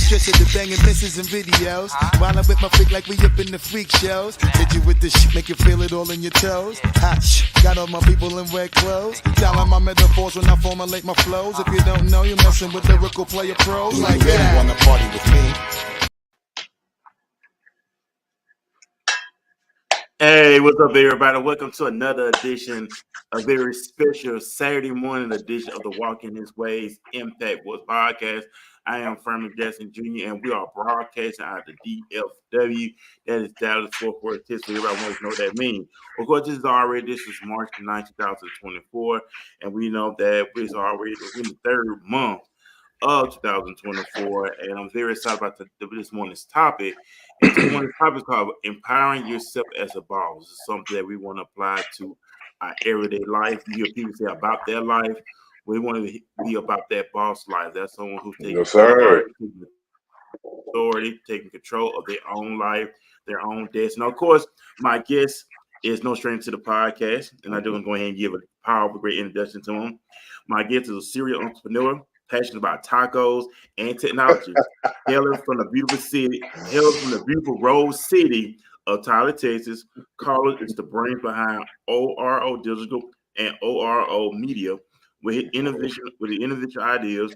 Stretch the banging misses and videos. While I'm with my freak like we up in the freak shows. Hit you with the shit, make you feel it all in your toes. Hot shh, got all my people in wet clothes. Dialing my metaphors when I formulate my flows. If you don't know, you're messing with lyrical player pros like that. You wanna party with me? Hey, what's up, everybody? Welcome to another edition, a very special Saturday morning edition of the Walking His Ways Impact Wars podcast. I am Furman Jackson Jr., and we are broadcasting out of the DFW. That is Dallas Fort Worth, Texas. Everybody wants to know what that means. Of course, this is March the 9th, 2024, and we know that we're already in the third month of 2024, and I'm very excited about this morning's topic. And this morning's topic is called Empowering Yourself as a Boss. This is something that we want to apply to our everyday life. You hear people say about their life. We want to be about that boss life. That's someone who's taking authority, taking control of their own life, their own destiny. Now, of course, my guest is no stranger to the podcast, and I'm going to go ahead and give a powerful, great introduction to him. My guest is a serial entrepreneur, passionate about tacos and technology, hailing from the beautiful Rose City of Tyler, Texas. Carlos is the brain behind ORO Digital and ORO Media with individual ideas,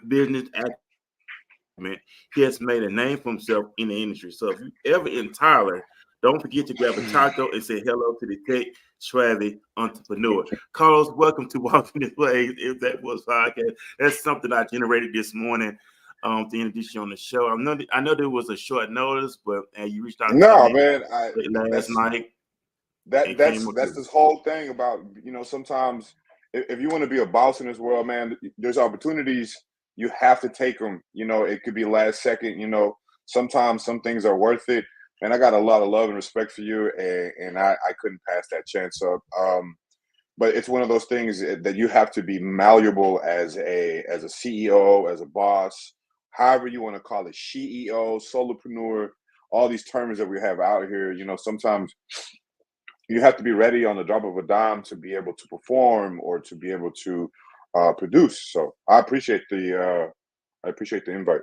business acumen. He has made a name for himself in the industry. So if you ever in Tyler, don't forget to grab a taco and say hello to the tech savvy entrepreneur. Carlos, welcome to Walking This Way. If that was podcast, that's something I generated this morning to introduce you on the show. I know there was a short notice, but you reached out to me last night. That's this whole thing about, sometimes if you want to be a boss in this world, man, there's opportunities. You have to take them. It could be last second. Sometimes some things are worth it. And I got a lot of love and respect for you, and I couldn't pass that chance up. But it's one of those things that you have to be malleable as a CEO, as a boss, however you want to call it, CEO, solopreneur, all these terms that we have out here. Sometimes you have to be ready on the drop of a dime to be able to perform or to be able to produce. So I appreciate the invite.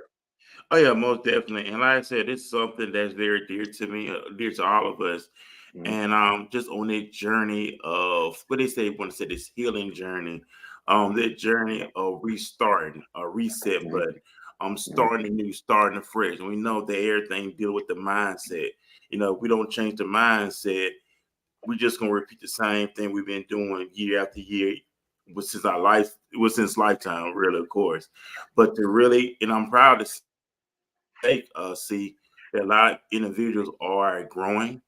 Oh yeah, most definitely. And like I said, it's something that's very dear to me, dear to all of us. Mm-hmm. And just on that journey of what they say, want to say this healing journey, that journey of restarting, a reset button, starting new, starting afresh. And we know that everything deal with the mindset. If we don't change the mindset, we're just gonna repeat the same thing we've been doing year after year. Since lifetime, really, of course. But to really, and I'm proud to see that a lot of individuals are growing.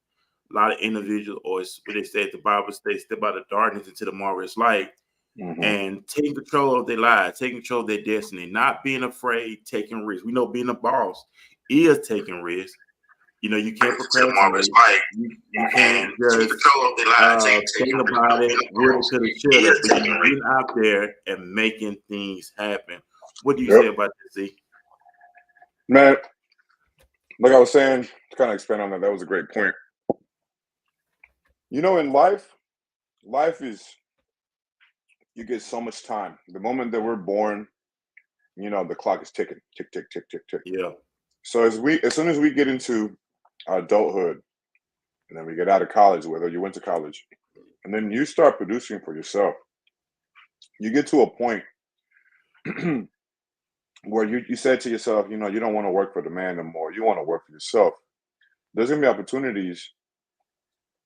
A lot of individuals, or what they say, the Bible states, step out of darkness into the marvelous light, and taking control of their lives, taking control of their destiny, not being afraid, taking risks. We know being a boss is taking risks. You can't procrastinate. You can't just think about it, really could have, should have, but you're getting out there and making things happen. What do you say about this, Z? Man, like I was saying, to kind of expand on that was a great point. In life is, you get so much time. The moment that we're born, the clock is ticking, tick, tick, tick, tick, tick. Yeah. So as soon as we get into adulthood, and then we get out of college, whether you went to college, and then you start producing for yourself, you get to a point where you said to yourself, you don't want to work for the man no more. You want to work for yourself. There's going to be opportunities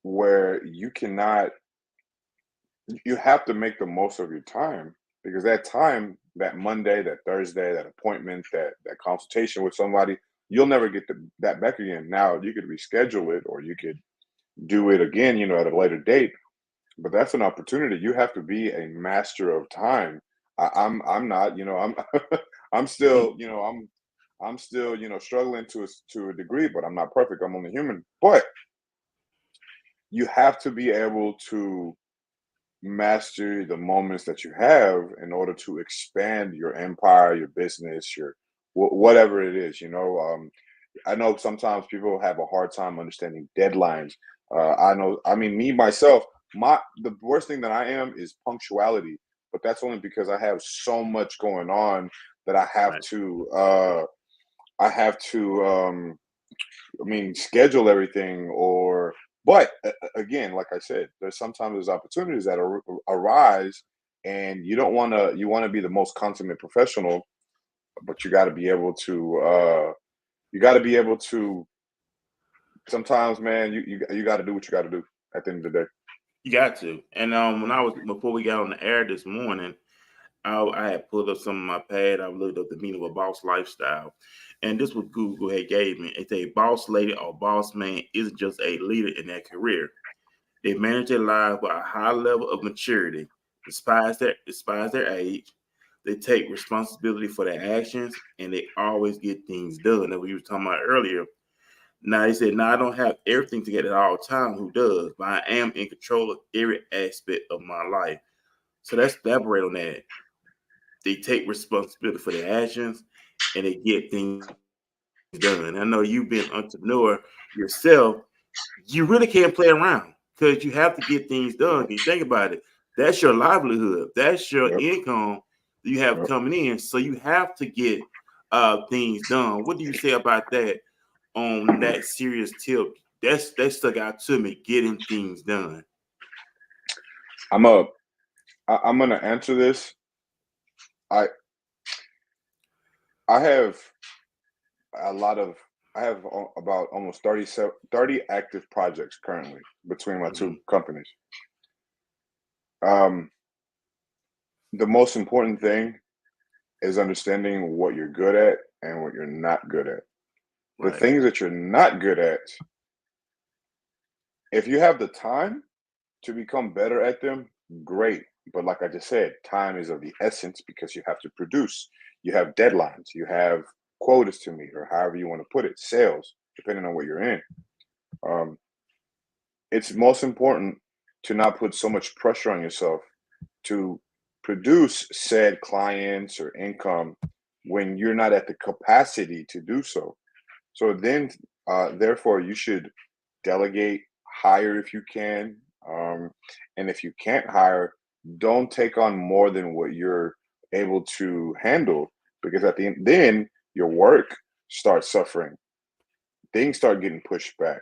where you have to make the most of your time, because that time, that Monday, that Thursday, that appointment, that consultation with somebody, you'll never get that back again. Now, you could reschedule it, or you could do it again, at a later date. But that's an opportunity. You have to be a master of time. I'm not, I'm still, I'm still, struggling to a degree, but I'm not perfect. I'm only human. But you have to be able to master the moments that you have in order to expand your empire, your business, your whatever it is. I know sometimes people have a hard time understanding deadlines. Me myself, the worst thing that I am is punctuality, but that's only because I have so much going on that I have to I have to schedule everything, or but again, like I said, there's opportunities that arise, and you want to be the most consummate professional, but you got to be able to sometimes, man, you got to do what you got to do at the end of the day. You got to. And when I was before we got on the air this morning, I had pulled up some of my pad. I looked up the meaning of a boss lifestyle, and this was Google had gave me. It's a boss lady or boss man isn't just a leader in their career. They manage their lives with a high level of maturity, despise their age. They take responsibility for their actions, and they always get things done. That we were talking about earlier. Now he said, "Now I don't have everything together at all times. Who does? But I am in control of every aspect of my life." So let's elaborate on that. They take responsibility for their actions, and they get things done. I know you've been an entrepreneur yourself. You really can't play around because you have to get things done. If you think about it, that's your livelihood, that's your Yep. income that you have Yep. coming in. So you have to get things done. What do you say about that on that serious tip? That stuck out to me, getting things done. I'm a I'm gonna answer this. I I have a lot of I have about almost 30 active projects currently between my two Mhm. companies. Um, the most important thing is understanding what you're good at and what you're not good at. The Right, things that you're not good at, if you have the time to become better at them, great. But like I just said, time is of the essence because you have to produce. You have deadlines. You have quotas to meet, or however you want to put it, sales, depending on what you're in. Um, it's most important to not put so much pressure on yourself to produce said clients or income when you're not at the capacity to do so. So then, therefore, you should delegate, hire if you can, um, and if you can't hire, don't take on more than what you're able to handle, because at the end, then your work starts suffering. Things start getting pushed back.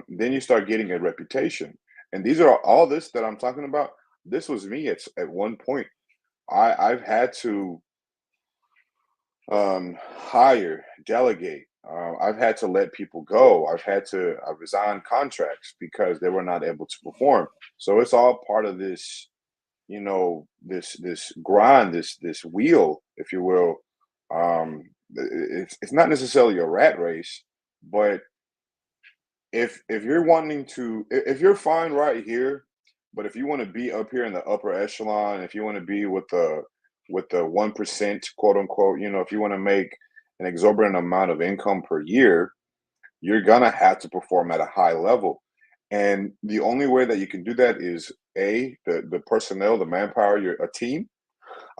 Then you start getting a reputation, and these are all this that I'm talking about. This was me at one point. I've had to hire, delegate. I've had to let people go. I've had to resign contracts because they were not able to perform. So it's all part of this, this grind, this wheel, if you will. It's not necessarily a rat race, but if you're wanting to, if you're fine right here, but if you want to be up here in the upper echelon, if you want to be with the 1%, quote unquote, if you want to make an exorbitant amount of income per year, you're gonna have to perform at a high level. And the only way that you can do that is the personnel, the manpower, a team,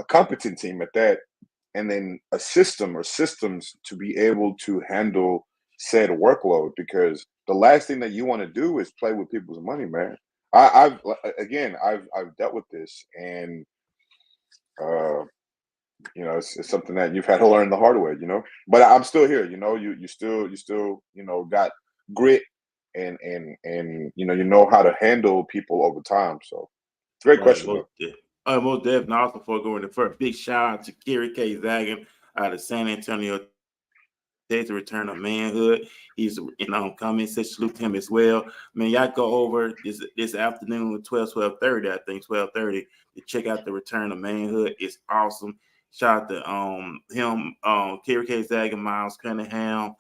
a competent team at that, and then a system or systems to be able to handle said workload. Because the last thing that you want to do is play with people's money, man. I've dealt with this, and uh, it's something that you've had to learn the hard way, But I'm still here, you still got grit, and you know how to handle people over time. So it's a great right. question, though. Most definitely. Also, before going to first, big shout out to Kerry K. Zagan out of San Antonio, Texas, return of manhood. He's in comment section. Salute to him as well. Man, y'all go over this afternoon at 12:30. I think 12:30 to check out the return of manhood. It's awesome. Shout out to him, Kerry K. Zagan, Miles Cunningham,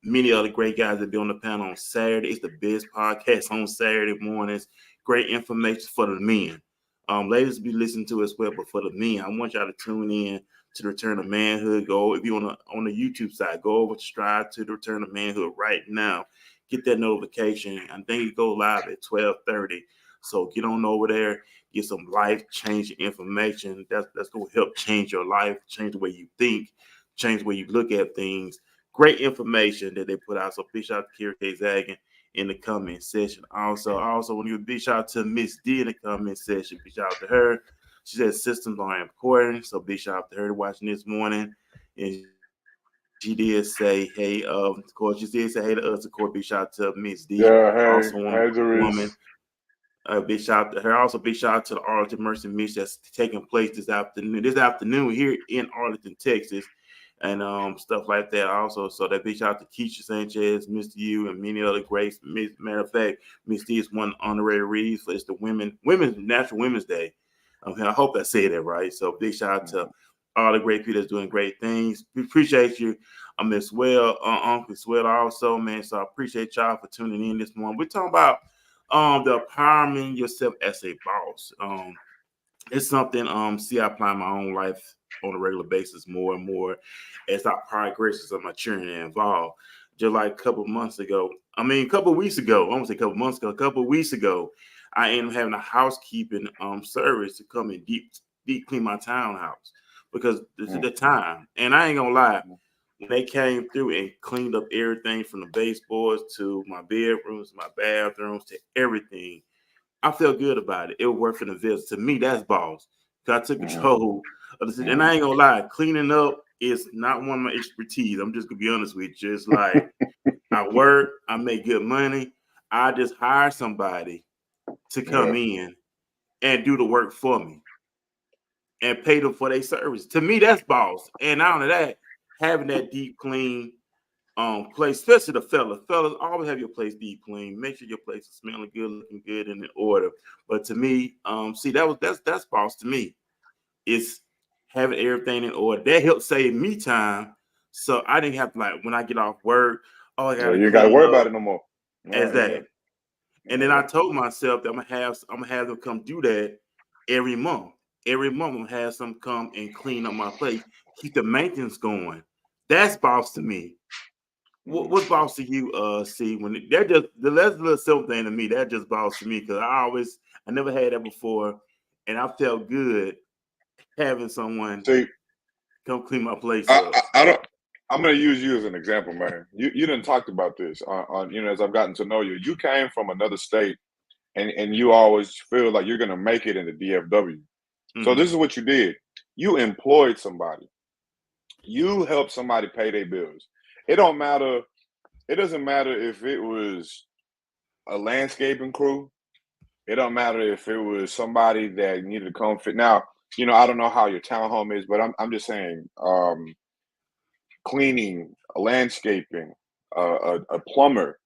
many other great guys that be on the panel on Saturday. It's the best podcast on Saturday mornings. Great information for the men. Ladies be listening to as well, but for the men, I want y'all to tune in to the Return of Manhood. Go if you on the YouTube side, go over to Strive to the Return of Manhood right now. Get that notification. I think it go live at 12:30. So get on over there, get some life changing information. That's gonna help change your life, change the way you think, change the way you look at things. Great information that they put out. So big shout out to Kira K. Zagan in the comment section. Also want to give a big shout out to Miss D in the comment section. Big shout out to her. She said systems are important. So big shout out to her watching this morning. And she did say, hey, of course, she did say, hey to us. Of course, big shout out to Miss D, Yeah, also hey, a woman. Doris. Big shout out to her. Also, big shout out to the Arlington Mercy Mission that's taking place this afternoon. This afternoon here in Arlington, Texas, and stuff like that. Also, so that big shout out to Keisha Sanchez, Mr. U, and many other greats. Matter of fact, Miss D is one honorary read for it's the Women's National Women's Day. Okay, I hope I said that right. So big shout out to all the great people that's doing great things. We appreciate you, Miss Well, Uncle Swell also, man. So I appreciate y'all for tuning in this morning. We're talking about the empowerment yourself as a boss. It's something see I apply in my own life on a regular basis more and more as I progress as I'm maturing and involved. Just like a couple months ago, a couple weeks ago, I won't say a couple months ago, a couple weeks ago, I ended up having a housekeeping service to come and deep clean my townhouse because this is the time. And I ain't gonna lie, when they came through and cleaned up everything from the baseboards to my bedrooms, my bathrooms, to everything, I felt good about it. It was worth an visit. To me, that's boss. Because I took control of the and I ain't gonna lie, cleaning up is not one of my expertise. I'm just gonna be honest with you. It's like I work, I make good money. I just hire somebody to come in and do the work for me and pay them for their service. To me, that's boss. And not only that, having that deep clean place, especially the fellas always have your place deep clean. Make sure your place is smelling good, looking good, and in order. But to me, see that's boss to me. It's having everything in order. That helped save me time, so I didn't have to like when I get off work. Oh, I gotta You got to clean worry up about it no more. as that. And then I Yeah. told myself that I'm gonna have them come do that every month. Every month I'm gonna have some come and clean up my place, keep the maintenance going. That's boss to me. What's boss to you, see, when they're just that's a little simple thing to me. That just boss to me because I never had that before, and I felt good having someone See, come clean my place I, up. I don't. I'm going to use you as an example, man. You didn't talk about this on as I've gotten to know you. You came from another state, and you always feel like you're going to make it in the DFW. So Mm-hmm. this is what you did. You employed somebody. You helped somebody pay their bills. It don't matter. It doesn't matter if it was a landscaping crew. It don't matter if it was somebody that needed to come fit. Now, I don't know how your townhome is, but I'm just saying, cleaning, landscaping, a plumber.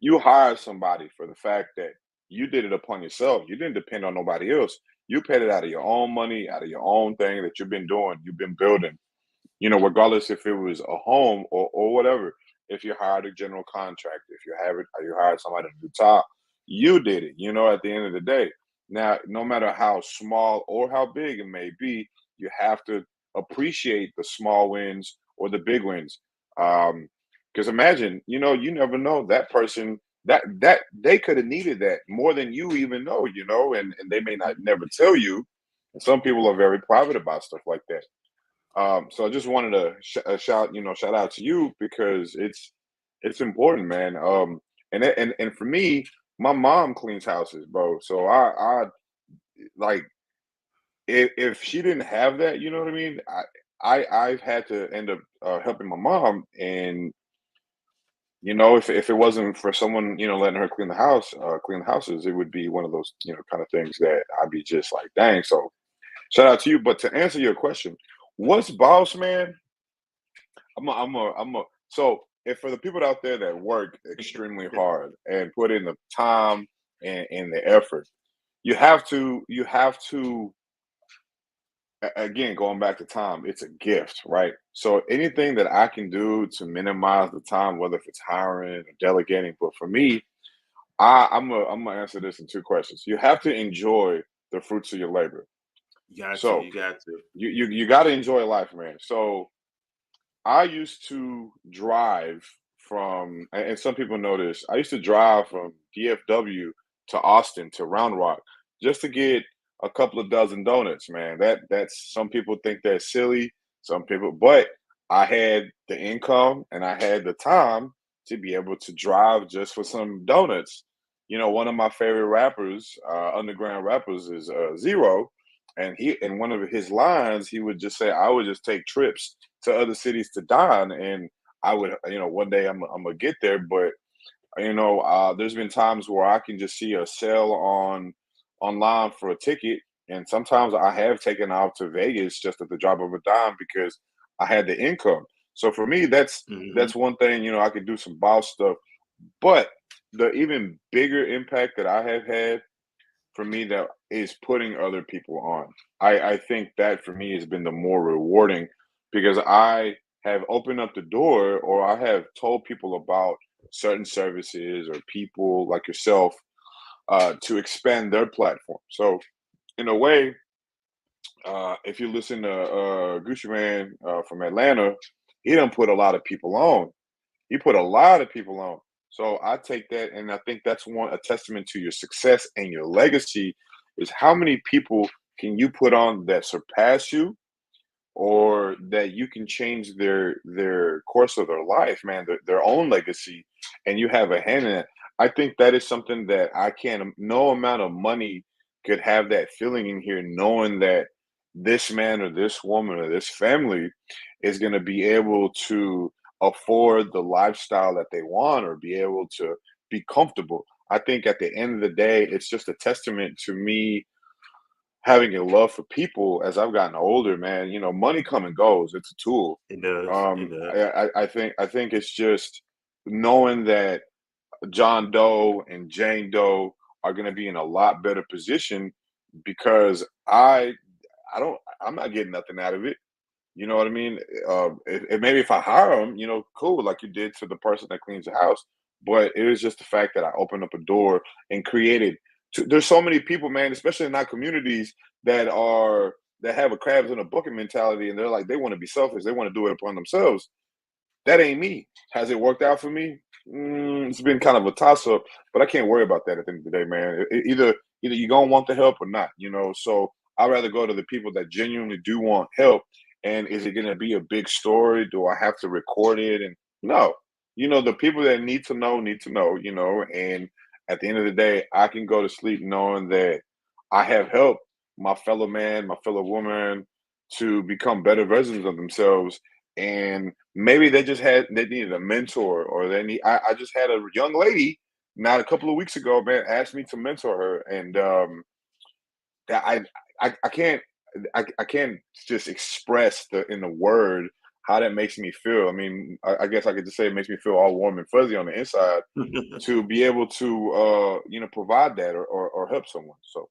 You hired somebody for the fact that you did it upon yourself. You didn't depend on nobody else. You paid it out of your own money, out of your own thing that you've been doing, you've been building. Regardless if it was a home or whatever. If you hired a general contractor, if you hired somebody to do top, you did it. At the end of the day. Now, no matter how small or how big it may be, you have to appreciate the small wins or the big wins. Because imagine, you never know that person that they could have needed that more than you even know, and they may not never tell you. And some people are very private about stuff like that. So I just wanted to shout out to you because it's important, man. And for me, my mom cleans houses, bro. So I like if she didn't have that, you know what I mean. I've had to end up helping my mom, and if it wasn't for someone letting her clean the houses, it would be one of those kind of things that I'd be just like, dang. So shout out to you. But to answer your question, what's boss, man? So if for the people out there that work extremely hard and put in the time and the effort, you have to again, going back to time, it's a gift, right? So anything that I can do to minimize the time, whether if it's hiring or delegating, but for me, I'm gonna answer this in two questions. You have to enjoy the fruits of your labor. You got to, So you got to. you got to enjoy life, man. So I used to drive and some people know this. I used to drive from DFW to Austin to Round Rock just to get a couple of dozen donuts, man. That's some people think that's silly, some people, but I had the income and I had the time to be able to drive just for some donuts. One of my favorite rappers, underground rappers, is Zero, and he in one of his lines he would just say, "I would just take trips to other cities to dine," and I would, one day I'm gonna get there, but there's been times where I can just see a sale online for a ticket, and sometimes I have taken out to Vegas just at the drop of a dime because I had the income. So for me, that's Hmm. one thing. I could do some boss stuff, but the even bigger impact that I have had for me that is putting other people on. I think that for me has been the more rewarding because I have opened up the door or I have told people about certain services or people like yourself to expand their platform. So in a way, if you listen to Gucci Man from Atlanta, he done put a lot of people on. He put a lot of people on. So I take that, and I think that's a testament to your success and your legacy is how many people can you put on that surpass you or that you can change their course of their life, man, their own legacy, and you have a hand in it. I think that is something that I can't. No amount of money could have that feeling in here, knowing that this man or this woman or this family is going to be able to afford the lifestyle that they want or be able to be comfortable. I think at the end of the day, it's just a testament to me having a love for people as I've gotten older, man. Money come and goes. It's a tool. It does. It Um, does. I think it's just knowing that John Doe and Jane Doe are going to be in a lot better position because I'm not getting nothing out of it. You know what I mean? Maybe if I hire them, cool, like you did to the person that cleans the house. But it was just the fact that I opened up a door and created. There's so many people, man, especially in our communities that have a crabs in a bucket mentality, and they're like they want to be selfish, they want to do it upon themselves. That ain't me. Has it worked out for me? It's been kind of a toss up, but I can't worry about that at the end of the day, man. Either you gonna want the help or not. So I'd rather go to the people that genuinely do want help. And is it gonna be a big story? Do I have to record it? And no, the people that need to know. And at the end of the day, I can go to sleep knowing that I have helped my fellow man, my fellow woman to become better versions of themselves and maybe they needed a mentor or I just had a young lady not a couple of weeks ago, man, asked me to mentor her and that I can't I can't just express in the word how that makes me feel. I mean, I guess I could just say it makes me feel all warm and fuzzy on the inside to be able to provide that or help someone. So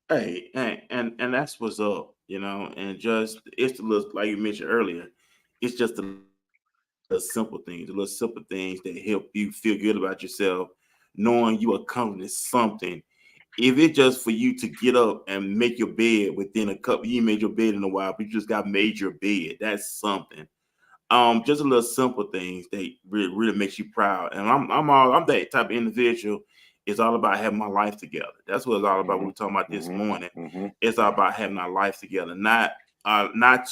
Hey, and that's what's up, and just it's the little like you mentioned earlier, it's just the little simple things that help you feel good about yourself, knowing you accomplished something. If it's just for you to get up and make your bed within a couple, you ain't made your bed in a while, but you just got made your bed. That's something. Just a little simple things that really makes you proud. And I'm that type of individual. It's all about having my life together. That's what it's all about. We hmm were talking about this hmm morning. hmm It's all about having our life together, not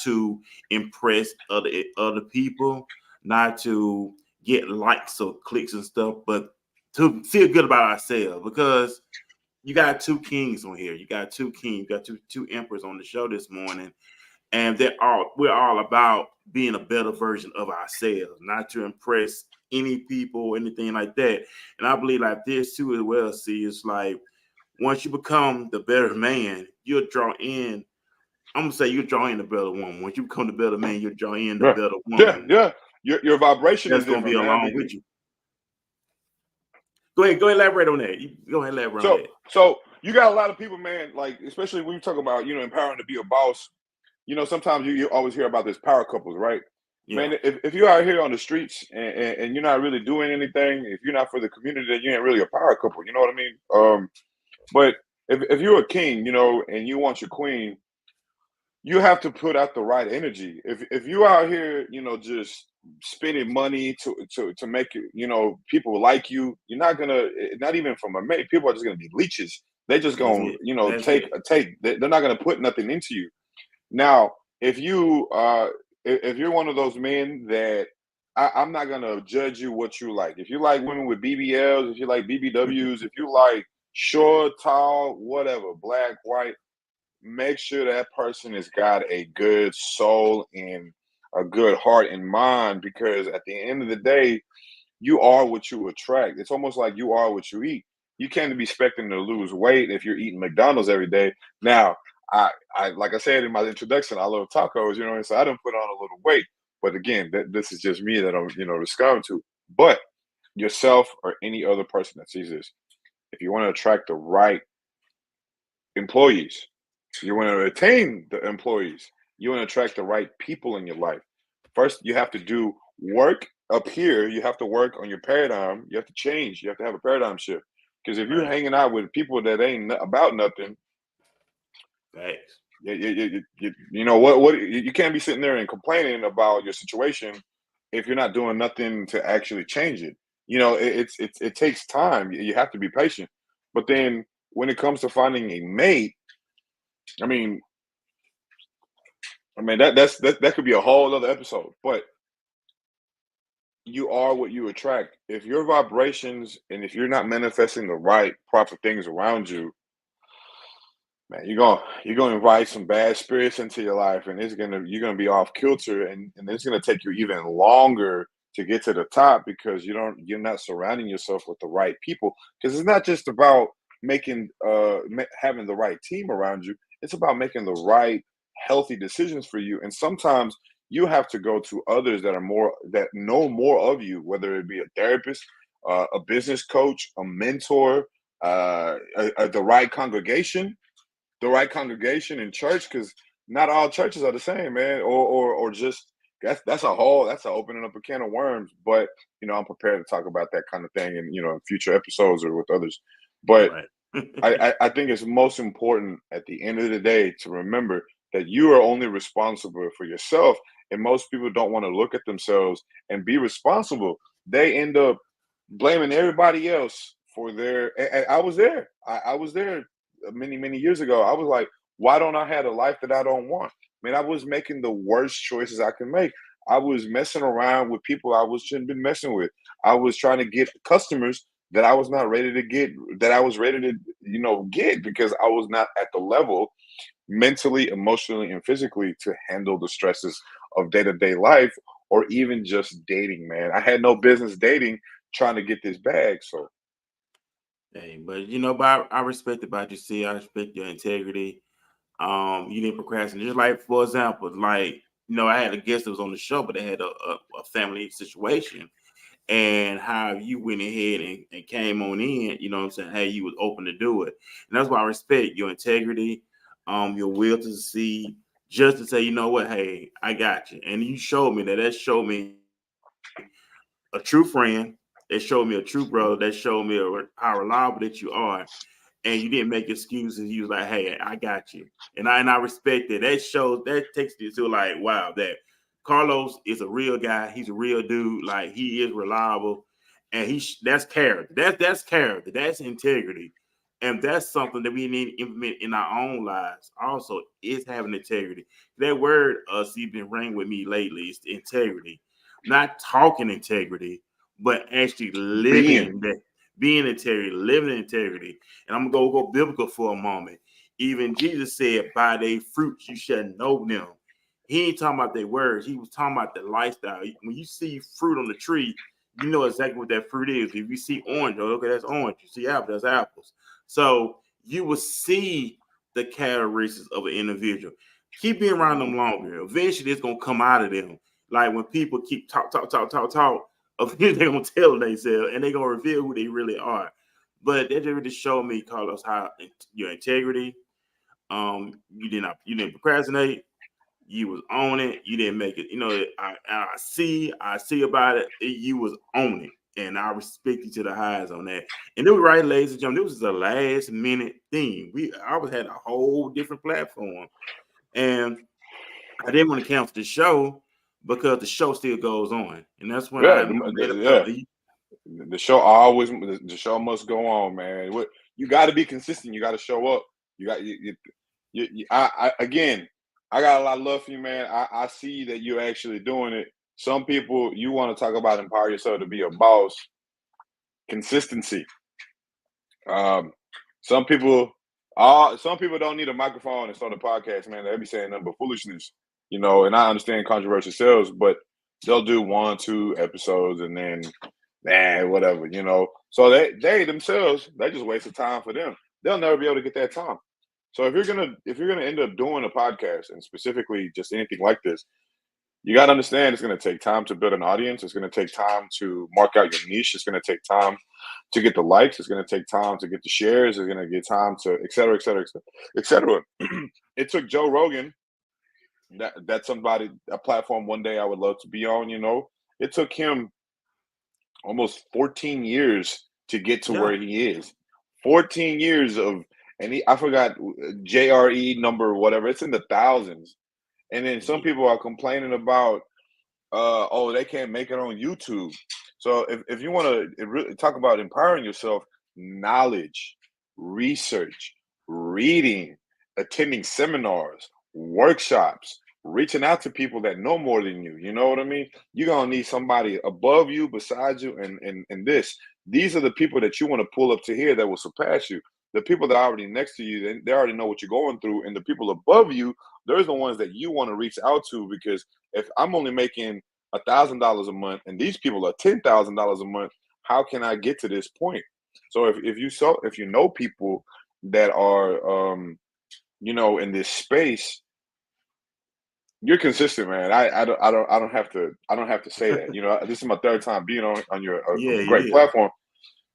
to impress other people, not to get likes or clicks and stuff, but to feel good about ourselves. Because you got two kings on here. You got two kings. You got two emperors on the show this morning, and we're all about being a better version of ourselves, not to impress any people or anything like that. And I believe like this too as well. See, it's like once you become the better man, you'll draw in. I'm gonna say you draw in the better woman. Once you become the better man, you draw in the yeah, better yeah, woman yeah. Your vibration is that's gonna be different, man. along with you. Go ahead, elaborate on that. Go ahead, elaborate on So that. so you got a lot of people, man, like especially when you talk about, empowering to be a boss, sometimes you always hear about this power couples, right? Yeah. Man, if you're out here on the streets and you're not really doing anything, if you're not for the community, then you ain't really a power couple, you know what I mean? But if you're a king, and you want your queen, you have to put out the right energy. If you out here, just spending money to make it, people like you, you're not gonna not even from a mate, people are just gonna be leeches. They just That's gonna, it. That's take it. they're not gonna put nothing into you. Now, if if you're one of those men that I'm not gonna judge you what you like. If you like women with BBLs, if you like BBWs, if you like short, tall, whatever, black, white, make sure that person has got a good soul and a good heart and mind, because at the end of the day, you are what you attract. It's almost like you are what you eat. You can't be expecting to lose weight if you're eating McDonald's every day. Now, I like I said in my introduction, I love tacos, and so I done put on a little weight. But again, this is just me that I'm, discovering to. But yourself or any other person that sees this, if you want to attract the right employees, you want to retain the employees, you want to attract the right people in your life. First, you have to do work up here. You have to work on your paradigm. You have to change. You have to have a paradigm shift. Because if you're Right. hanging out with people that ain't about nothing, Facts. you know what you can't be sitting there and complaining about your situation if you're not doing nothing to actually change it. It takes time. You have to be patient. But then when it comes to finding a mate, I mean, that could be a whole other episode. But you are what you attract. If your vibrations and if you're not manifesting the right proper things around you, man, you're gonna invite some bad spirits into your life, and you're gonna be off kilter, and it's gonna take you even longer to get to the top because you're not surrounding yourself with the right people. Because it's not just about having the right team around you. It's about making the right healthy decisions for you. And sometimes you have to go to others that know more of you, whether it be a therapist, a business coach, a mentor, the right congregation, in church, because not all churches are the same, man. Or just that's opening up a can of worms. But I'm prepared to talk about that kind of thing in future episodes or with others. But Right. I think it's most important at the end of the day to remember that you are only responsible for yourself. And most people don't want to look at themselves and be responsible. They end up blaming everybody else for and I was there. I was there many, many years ago. I was like, why don't I have a life that I don't want? Man, I was making the worst choices I can make. I was messing around with people shouldn't been messing with. I was trying to get customers that I was not ready to get, that I was ready to, get, because I was not at the level mentally, emotionally, and physically to handle the stresses of day-to-day life, or even just dating, man. I had no business dating, trying to get this bag. So Hey, but I respect about you. See, I respect your integrity. You didn't procrastinate. Just like, for example, like, I had a guest that was on the show, but they had a family situation, and how you went ahead and came on in, you know what I'm saying? Hey, you was open to do it. And that's why I respect your integrity, your will to succeed, just to say, you know what, hey, I got you. And you showed me that. That showed me a true friend. That showed me a true brother. That showed me how reliable that you are. And you didn't make excuses. You was like, hey, I got you. And I respect it. That takes you to like, wow, that Carlos is a real guy. He's a real dude. Like, he is reliable. And that's character. That's character. That's integrity. And that's something that we need to implement in our own lives. Also, is having integrity. That word see been ringing with me lately is integrity. Not talking integrity, but actually being, living that, being integrity, living integrity. And I'm gonna go biblical for a moment. Even Jesus said, by their fruits you shall know them. He ain't talking about their words, he was talking about the lifestyle. When you see fruit on the tree, you know exactly what that fruit is. If you see orange, oh, okay, that's orange. You see apple, that's apples. So you will see the characteristics of an individual. Keep being around them longer. Eventually, it's gonna come out of them. Like when people keep talk, eventually they're gonna tell themselves and they're gonna reveal who they really are. But that really showed me, Carlos, how your integrity. You didn't procrastinate. You was on it. You didn't make it. I see about it. You was on it, and I respect you to the highs on that. And it was right, ladies and gentlemen. This was a last minute thing. I was had a whole different platform, and I didn't want to cancel the show because the show still goes on, and that's when yeah, I made a yeah. comment. The show must go on, man. You got to be consistent. You got to show up. You got again. I got a lot of love for you, man. I see that you're actually doing it. Some people, you want to talk about empower yourself to be a boss. Consistency. Um, some people, some people don't need a microphone and start a podcast, man. They be saying nothing but foolishness. you know, and I understand controversial sales, but they'll do 1, 2 episodes and then, whatever, you know. So they themselves, they just waste of time for them. They'll never be able to get that time. So if you're gonna end up doing a podcast and specifically just anything like this, you got to understand it's going to take time to build an audience. It's going to take time to mark out your niche. It's going to take time to get the likes. It's going to take time to get the shares. It's going to get time to et cetera, et cetera, et cetera, et cetera. It took Joe Rogan, that's somebody, a platform one day I would love to be on, you know. It took him almost 14 years to get to Yeah. where he is. 14 years of, and I forgot JRE number, whatever. It's in the thousands. And then some people are complaining about, oh, they can't make it on YouTube. So if you want to really talk about empowering yourself, knowledge, research, reading, attending seminars, workshops, reaching out to people that know more than you. You know what I mean? You're gonna need somebody above you, beside you, and this. These are the people that you want to pull up to here that will surpass you. The people that are already next to you, they already know what you're going through, and the people above you, those are the ones that you want to reach out to, because if I'm only making $1,000 a month and these people are $10,000 a month, how can I get to this point? So if you know people that are you know, in this space, you're consistent, man. I don't have to say that. You know, this is my third time being on your Yeah, great yeah. platform,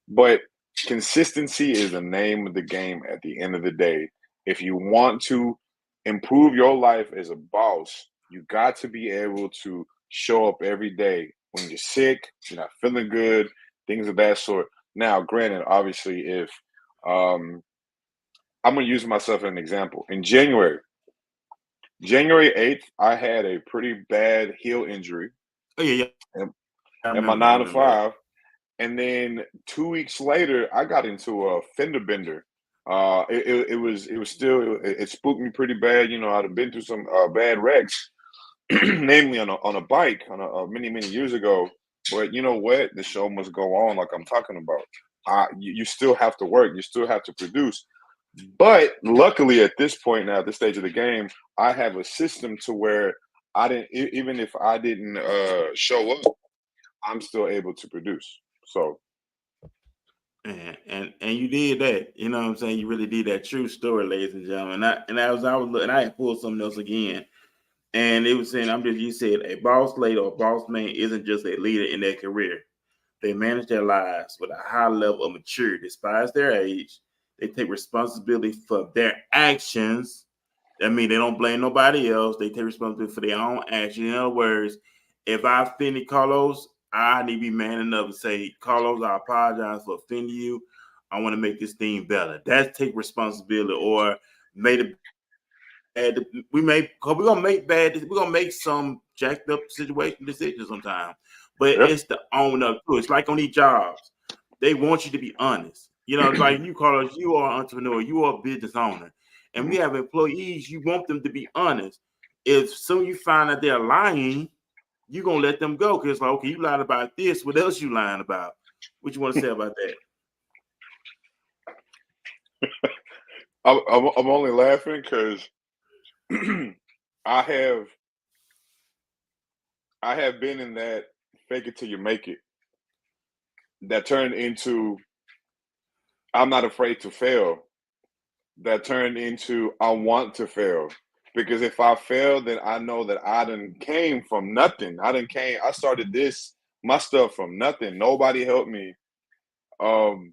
but consistency is the name of the game at the end of the day. If you want to improve your life as a boss, you got to be able to show up every day when you're sick, you're not feeling good, things of that sort. Now, granted, obviously, if I'm going to use myself as an example. In January 8th, I had a pretty bad heel injury Oh yeah, yeah. in, I in my remember. I 9 to remember that. 5. And then 2 weeks later, I got into a fender bender. It was still, it spooked me pretty bad. You know, I'd been through some bad wrecks, namely on a bike many years ago. But you know what? The show must go on, like I'm talking about. You still have to work. You still have to produce. But luckily, at this point now, at this stage of the game, I have a system to where I didn't, even if I didn't show up, I'm still able to produce. So And you did that. You know what I'm saying? You really did that. True story, ladies and gentlemen. I was looking, I had pulled something else again. And it was saying, you said a boss lady or a boss man isn't just a leader in their career. They manage their lives with a high level of maturity. Despite their age, they take responsibility for their actions. That means they don't blame nobody else. They take responsibility for their own actions. In other words, if I offended Carlos, I need to be man enough to say, Carlos, I apologize for offending you. I want to make this thing better. That's take responsibility. Or made it bad. We're gonna make bad. We're gonna make some jacked up situation decisions sometimes. But yeah. it's the own up too. It's like on these jobs, they want you to be honest. You know, like you, Carlos, you are an entrepreneur, you are a business owner, and we Mhm. have employees. You want them to be honest. If soon you find that they're lying, you're gonna let them go because like, okay, you lied about this. What else you lying about? What you want to say about that? I'm only laughing because I have I have been in that fake it till you make it that turned into I'm not afraid to fail, that turned into I want to fail. Because if I fail, then I know that I done came from nothing. I started this my stuff from nothing. Nobody helped me. Um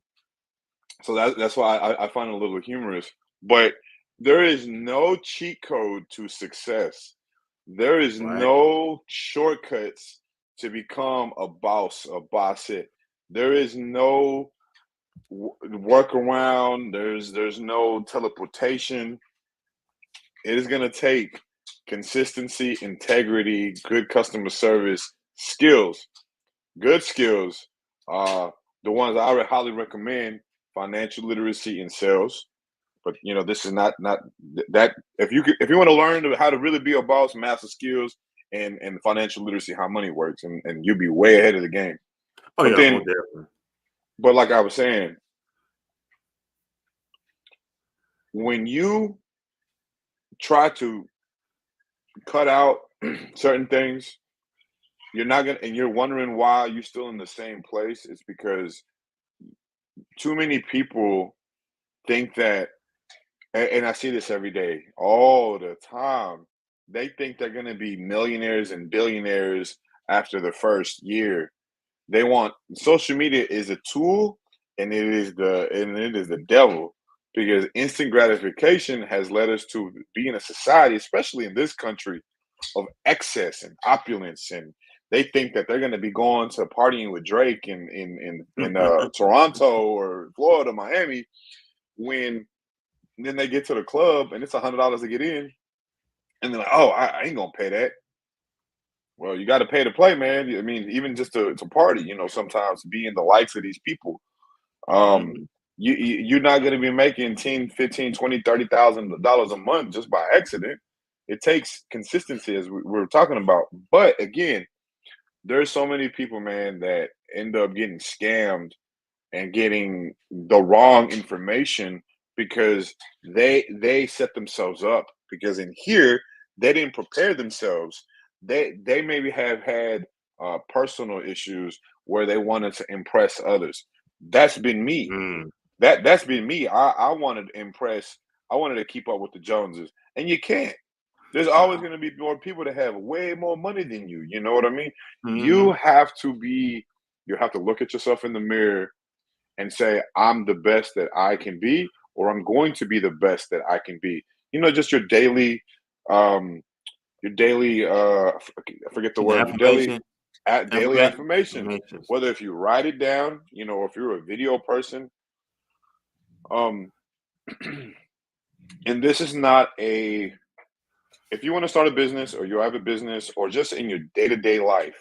so that's why I find it a little humorous. But there is no cheat code to success. There is Right? no shortcuts to become a boss, a boss it. There is no workaround. There's no teleportation. It is going to take consistency, integrity, good customer service, skills, good skills. Uh, the ones I would highly recommend: financial literacy and sales. But you know, this is not that. If you want to learn how to really be a boss, master skills and financial literacy, how money works, and you'll be way ahead of the game. Oh But yeah, then, most definitely. but like I was saying, when you try to cut out certain things, you're not gonna, and you're wondering why you're still in the same place. It's because too many people think that, and I see this every day, all the time. They think they're gonna be millionaires and billionaires after the first year. They want social media is a tool, and it is the devil, because instant gratification has led us to be in a society, especially in this country, of excess and opulence, and they think that they're going to be going to partying with Drake in Toronto or Florida, Miami, when then they get to the club and it's $100 to get in, and they're like, "Oh, I ain't gonna pay that." Well, you got to pay to play, man. I mean, even just to party, sometimes being the likes of these people, um, Mhm. you're not going to be making 10, 15, 20, $30,000 a month just by accident. It takes consistency, as we were talking about. But again, there's so many people, man, that end up getting scammed and getting the wrong information because they set themselves up, because in here they didn't prepare themselves. They maybe have had personal issues where they wanted to impress others. That's been me. Mm. That's been me. I wanted to impress. I wanted to keep up with the Joneses, and you can't. There's always Nah. going to be more people that have way more money than you. You know what I mean? You Mhm. have to be. You have to look at yourself in the mirror and say, I'm the best that I can be, or I'm going to be the best that I can be. Just um, I forget the The word, your affirmation, daily affirmation. affirmations. Whether if you write it down, or if you're a video person, um, and this is not a, if you want to start a business or you have a business or just in your day to day life,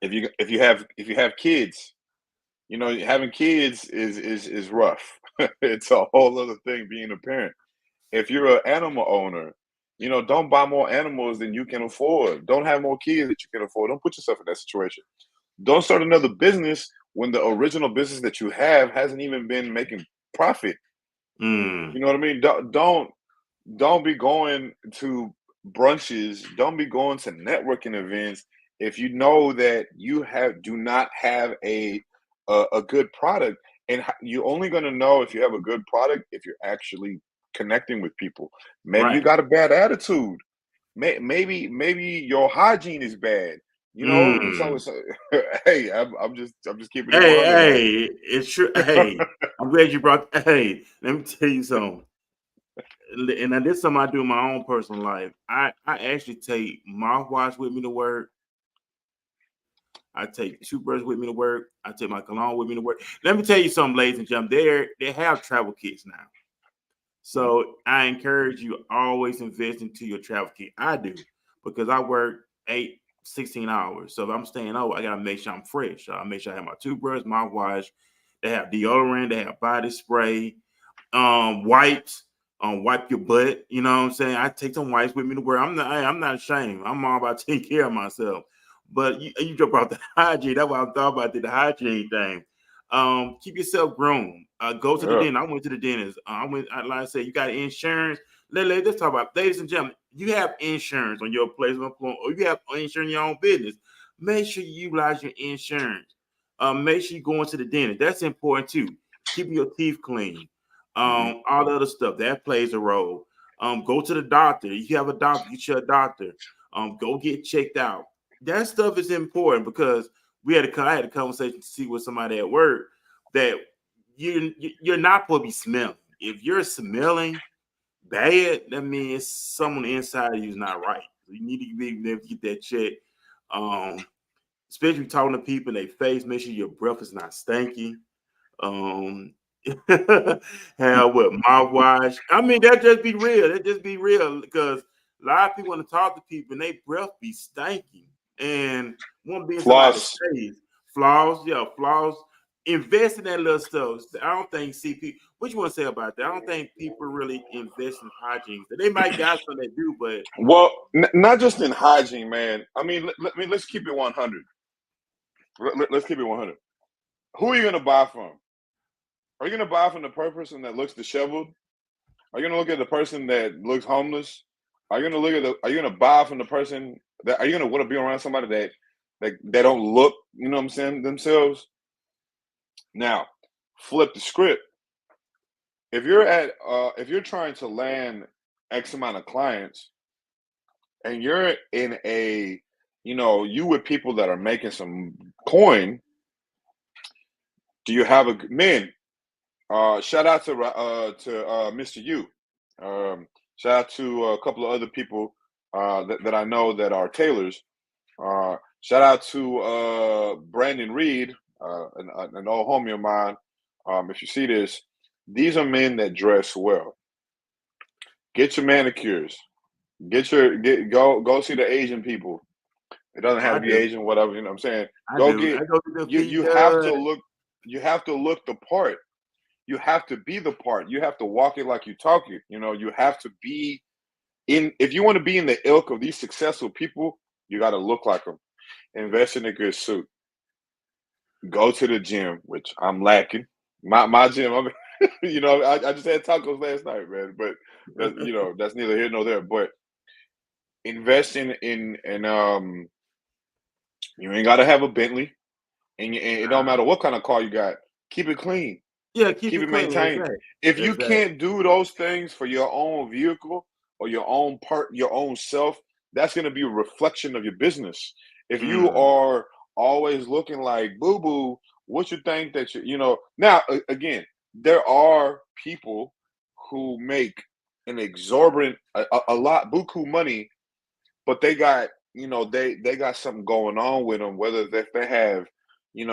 if you have kids, having kids is rough. It's a whole other thing being a parent. If you're an animal owner, don't buy more animals than you can afford. Don't have more kids that you can afford. Don't put yourself in that situation. Don't start another business when the original business that you have hasn't even been making profit. Mm. You know what I mean? Don't be going to brunches. Don't be going to networking events if you know that you do not have a good product. And you're only going to know if you have a good product if you're actually connecting with people. Maybe you Right. got a bad attitude. Maybe your hygiene is bad. Mm. So hey, I'm just keeping it Hey, 100, man. hey, it's true. Hey, I'm glad you brought. Hey, let me tell you something. And now this is something I do in my own personal life. I actually take mouthwash with me to work. I take toothbrush with me to work. I take my cologne with me to work. Let me tell you something, ladies and gentlemen. They have travel kits now. Mhm. So I encourage you always invest into your travel kit. I do because I work 16 hours. So if I'm staying over, I gotta make sure I'm fresh. So I make sure I have my toothbrush, mouthwash. They have deodorant, they have body spray, wipes, wipe your butt. You know what I'm saying? I take some wipes with me to work. I'm not ashamed. I'm all about taking care of myself. But you jump out the hygiene. That's what I thought about the hygiene thing. Keep yourself groomed. Go to the Yeah. dentist. I went to the dentist. Like I said, you got insurance. Let's talk about, ladies and gentlemen. You have insurance on your place of employment, or you have insurance in your own business. Make sure you utilize your insurance. Make sure you go into the dentist. That's important too. Keeping your teeth clean. Hmm. All the other stuff that plays a role. Go to the doctor. If you have a doctor, get you a doctor. Go get checked out. That stuff is important because I had a conversation to see with somebody at work that you're not supposed to be smelling. If you're smelling bad, that means someone inside of you is not right. You need to be able to get that checked. Um, Especially talking to people in their face, make sure your breath is not stinky. Um, have what mouthwash. I mean, that just be real. That just be real because a lot of people want to talk to people and they breath be stinking and want to be in somebody's Floss. face. Flaws, yeah, flaws. Invest in that little stuff. I don't think CP. What you want to say about that? I don't think people really invest in hygiene. They might got some that do, but Well, not just in hygiene, man. I mean, let's keep it 100. Let's keep it 100. Who are you going to buy from? Are you going to buy from the person that looks disheveled? Are you going to look at the person that looks homeless? Are you gonna look at the? Are you gonna buy from the person that? Are you gonna want to be around somebody that they don't look? You know what I'm saying? Themselves. Now, flip the script. If you're trying to land X amount of clients, and you're in a, you with people that are making some coin, do you have a man? Shout out to Mr. U. Shout out to a couple of other people that I know that are tailors. Shout out to Brandon Reed, an old homie of mine. If you see this, these are men that dress well. Get your manicures. Go see the Asian people. It doesn't Oh, have I to be do. Asian, whatever, you know what I'm saying? I Go do. get I go to the you feet you have to done. look the part. You have to be the part. You have to walk it like you talk it. You have to be in if you want to be in the ilk of these successful people, you got to look like them. Invest in a good suit. Go to the gym, which I'm lacking. My gym, I just had tacos last night, man. But that's neither here nor there. But invest in you ain't got to have a Bentley, and it don't matter what kind of car you got. Keep it clean. Yeah, keep Keep it it clean. maintained. Exactly. If you Exactly. can't do those things for your own vehicle or your own self, that's going to be a reflection of your business. If you Mm. are always looking like boo boo, what you think that now again, there are people who make an exorbitant a lot buku money, but they got they got something going on with them, whether if they have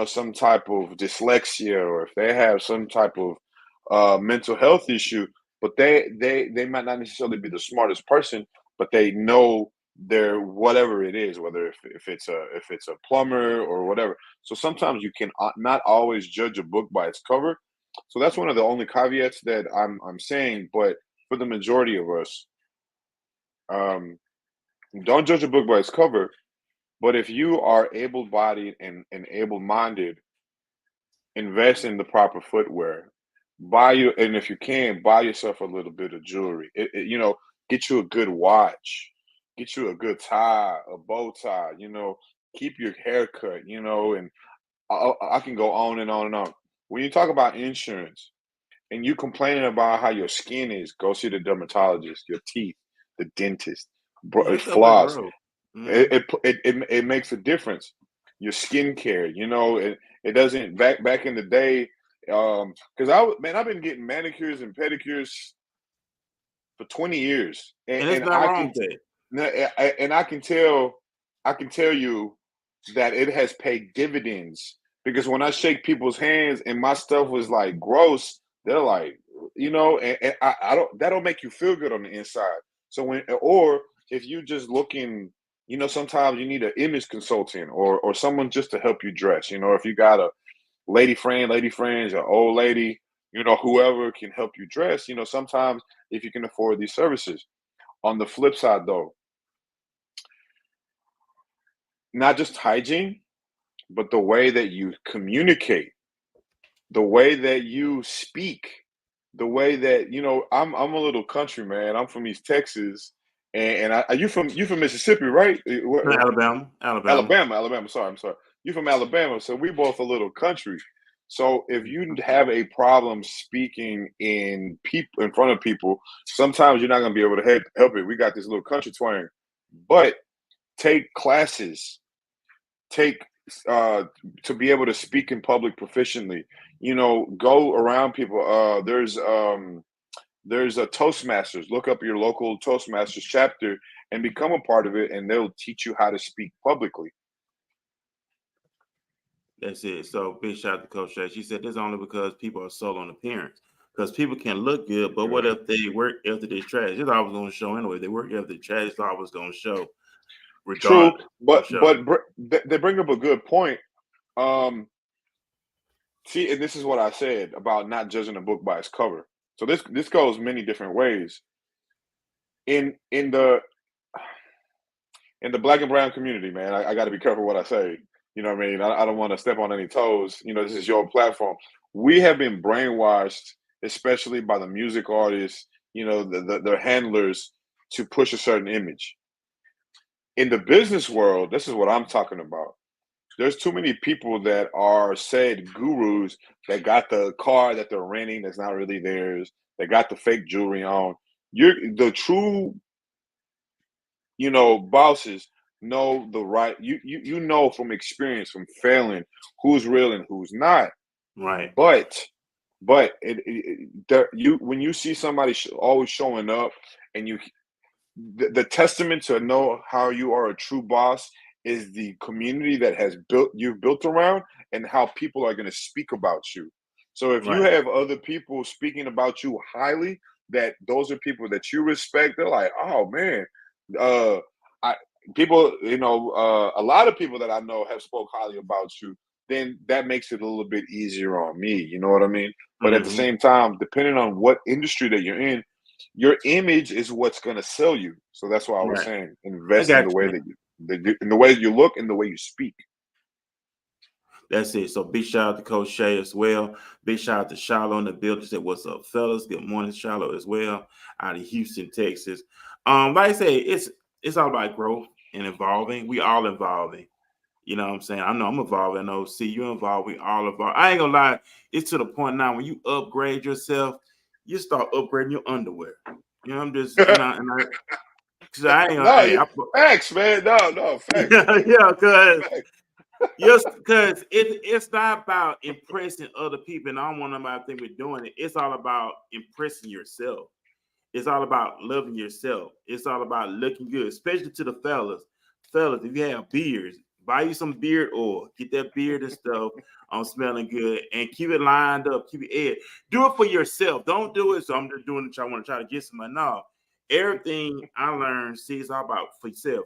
some type of dyslexia or if they have some type of mental health issue, but they might not necessarily be the smartest person, but they know their whatever it is, whether if it's a plumber or whatever. So sometimes you can not always judge a book by its cover. So that's one of the only caveats that I'm saying. But for the majority of us, um, don't judge a book by its cover. But if you are able-bodied and able-minded, invest in the proper footwear. And if you can, buy yourself a little bit of jewelry. Get you a good watch, get you a good tie, a bow tie. Keep your hair cut. And I can go on and on and on. When you talk about insurance and you complaining about how your skin is, go see the dermatologist, your teeth, the dentist, Yeah, it's up and floss. grow. Mm-hmm. It makes a difference. Your skincare, it doesn't back in the day. Because I've been getting manicures and pedicures for 20 years, And it's not wrong with that. and I can tell you that it has paid dividends because when I shake people's hands and my stuff was like gross, they're like, and I don't that don't make you feel good on the inside. So or if you just looking, sometimes you need an image consultant or someone just to help you dress. If you got a lady friends, or old lady, whoever can help you dress. Sometimes if you can afford these services. On the flip side, though, not just hygiene, but the way that you communicate, the way that you speak, the way that I'm a little country man. I'm from East Texas, and you from Mississippi, right? No, Alabama. Alabama. Alabama. Sorry, I'm sorry. You from Alabama, so we both a little country. So if you have a problem speaking in front of people, sometimes you're not going to be able to help it. We got this little country twang, but take classes, take to be able to speak in public proficiently. Go around people. There's a Toastmasters. Look up your local Toastmasters chapter and become a part of it, and they'll teach you how to speak publicly. That's it. So big shout out to Coach Shay. She said this only because people are sold on appearance. Because people can look good, but what if they work after this trash? It's always going to show anyway. They work after the trash. It's always going to show, True, regardless. but Of show. they bring up a good point. Um, See, and this is what I said about not judging a book by its cover. So this goes many different ways. In in the in the black and brown community, man, I got to be careful what I say. You know what I mean? I don't want to step on any toes. This is your platform. We have been brainwashed, especially by the music artists, their handlers, to push a certain image. In the business world, this is what I'm talking about. There's too many people that are said gurus that got the car that they're renting that's not really theirs. They got the fake jewelry on. You're the true, bosses know the right. You know from experience, from failing, who's real and who's not. Right. But you when you see somebody always showing up, and the testament to know how you are a true boss is the community that you've built around, and how people are going to speak about you. So if you Right. have other people speaking about you highly, that those are people that you respect, they're like, oh man, uh, I people, a lot of people that I know have spoke highly about you. Then that makes it a little bit easier on me. You know what I mean? But at the Hmm. same time, depending on what industry that you're in, your image is what's going to sell you. So that's why I was Right. saying I invest in got the you, way man. in the way you look and the way you speak. That's it. So big shout out to Coach Shay as well. Big shout out to Shiloh in the building. Said, what's up, fellas? Good morning, Shiloh, as well, out of Houston, Texas. Like I say, it's all about growth and evolving. We all evolving. You know what I'm saying? I know I'm evolving. I know, see, you involved. We all evolve. I ain't gonna lie. It's to the point now when you upgrade yourself, you start upgrading your underwear. You know, I'm just, cause I ain't gonna, No, hey, facts, man. No, facts, yeah, cause facts. yes, because it's not about impressing other people. And I don't want nobody to think we're doing it. It's all about impressing yourself. It's all about loving yourself. It's all about looking good, especially to the fellas. Fellas, if you have beards, buy you some beard oil. Get that beard and stuff on smelling good and keep it lined up. Keep it ed. Do it for yourself. Don't do it. So I'm just doing it. I want to try to get somebody. No. Everything I learned, see, it's all about for yourself.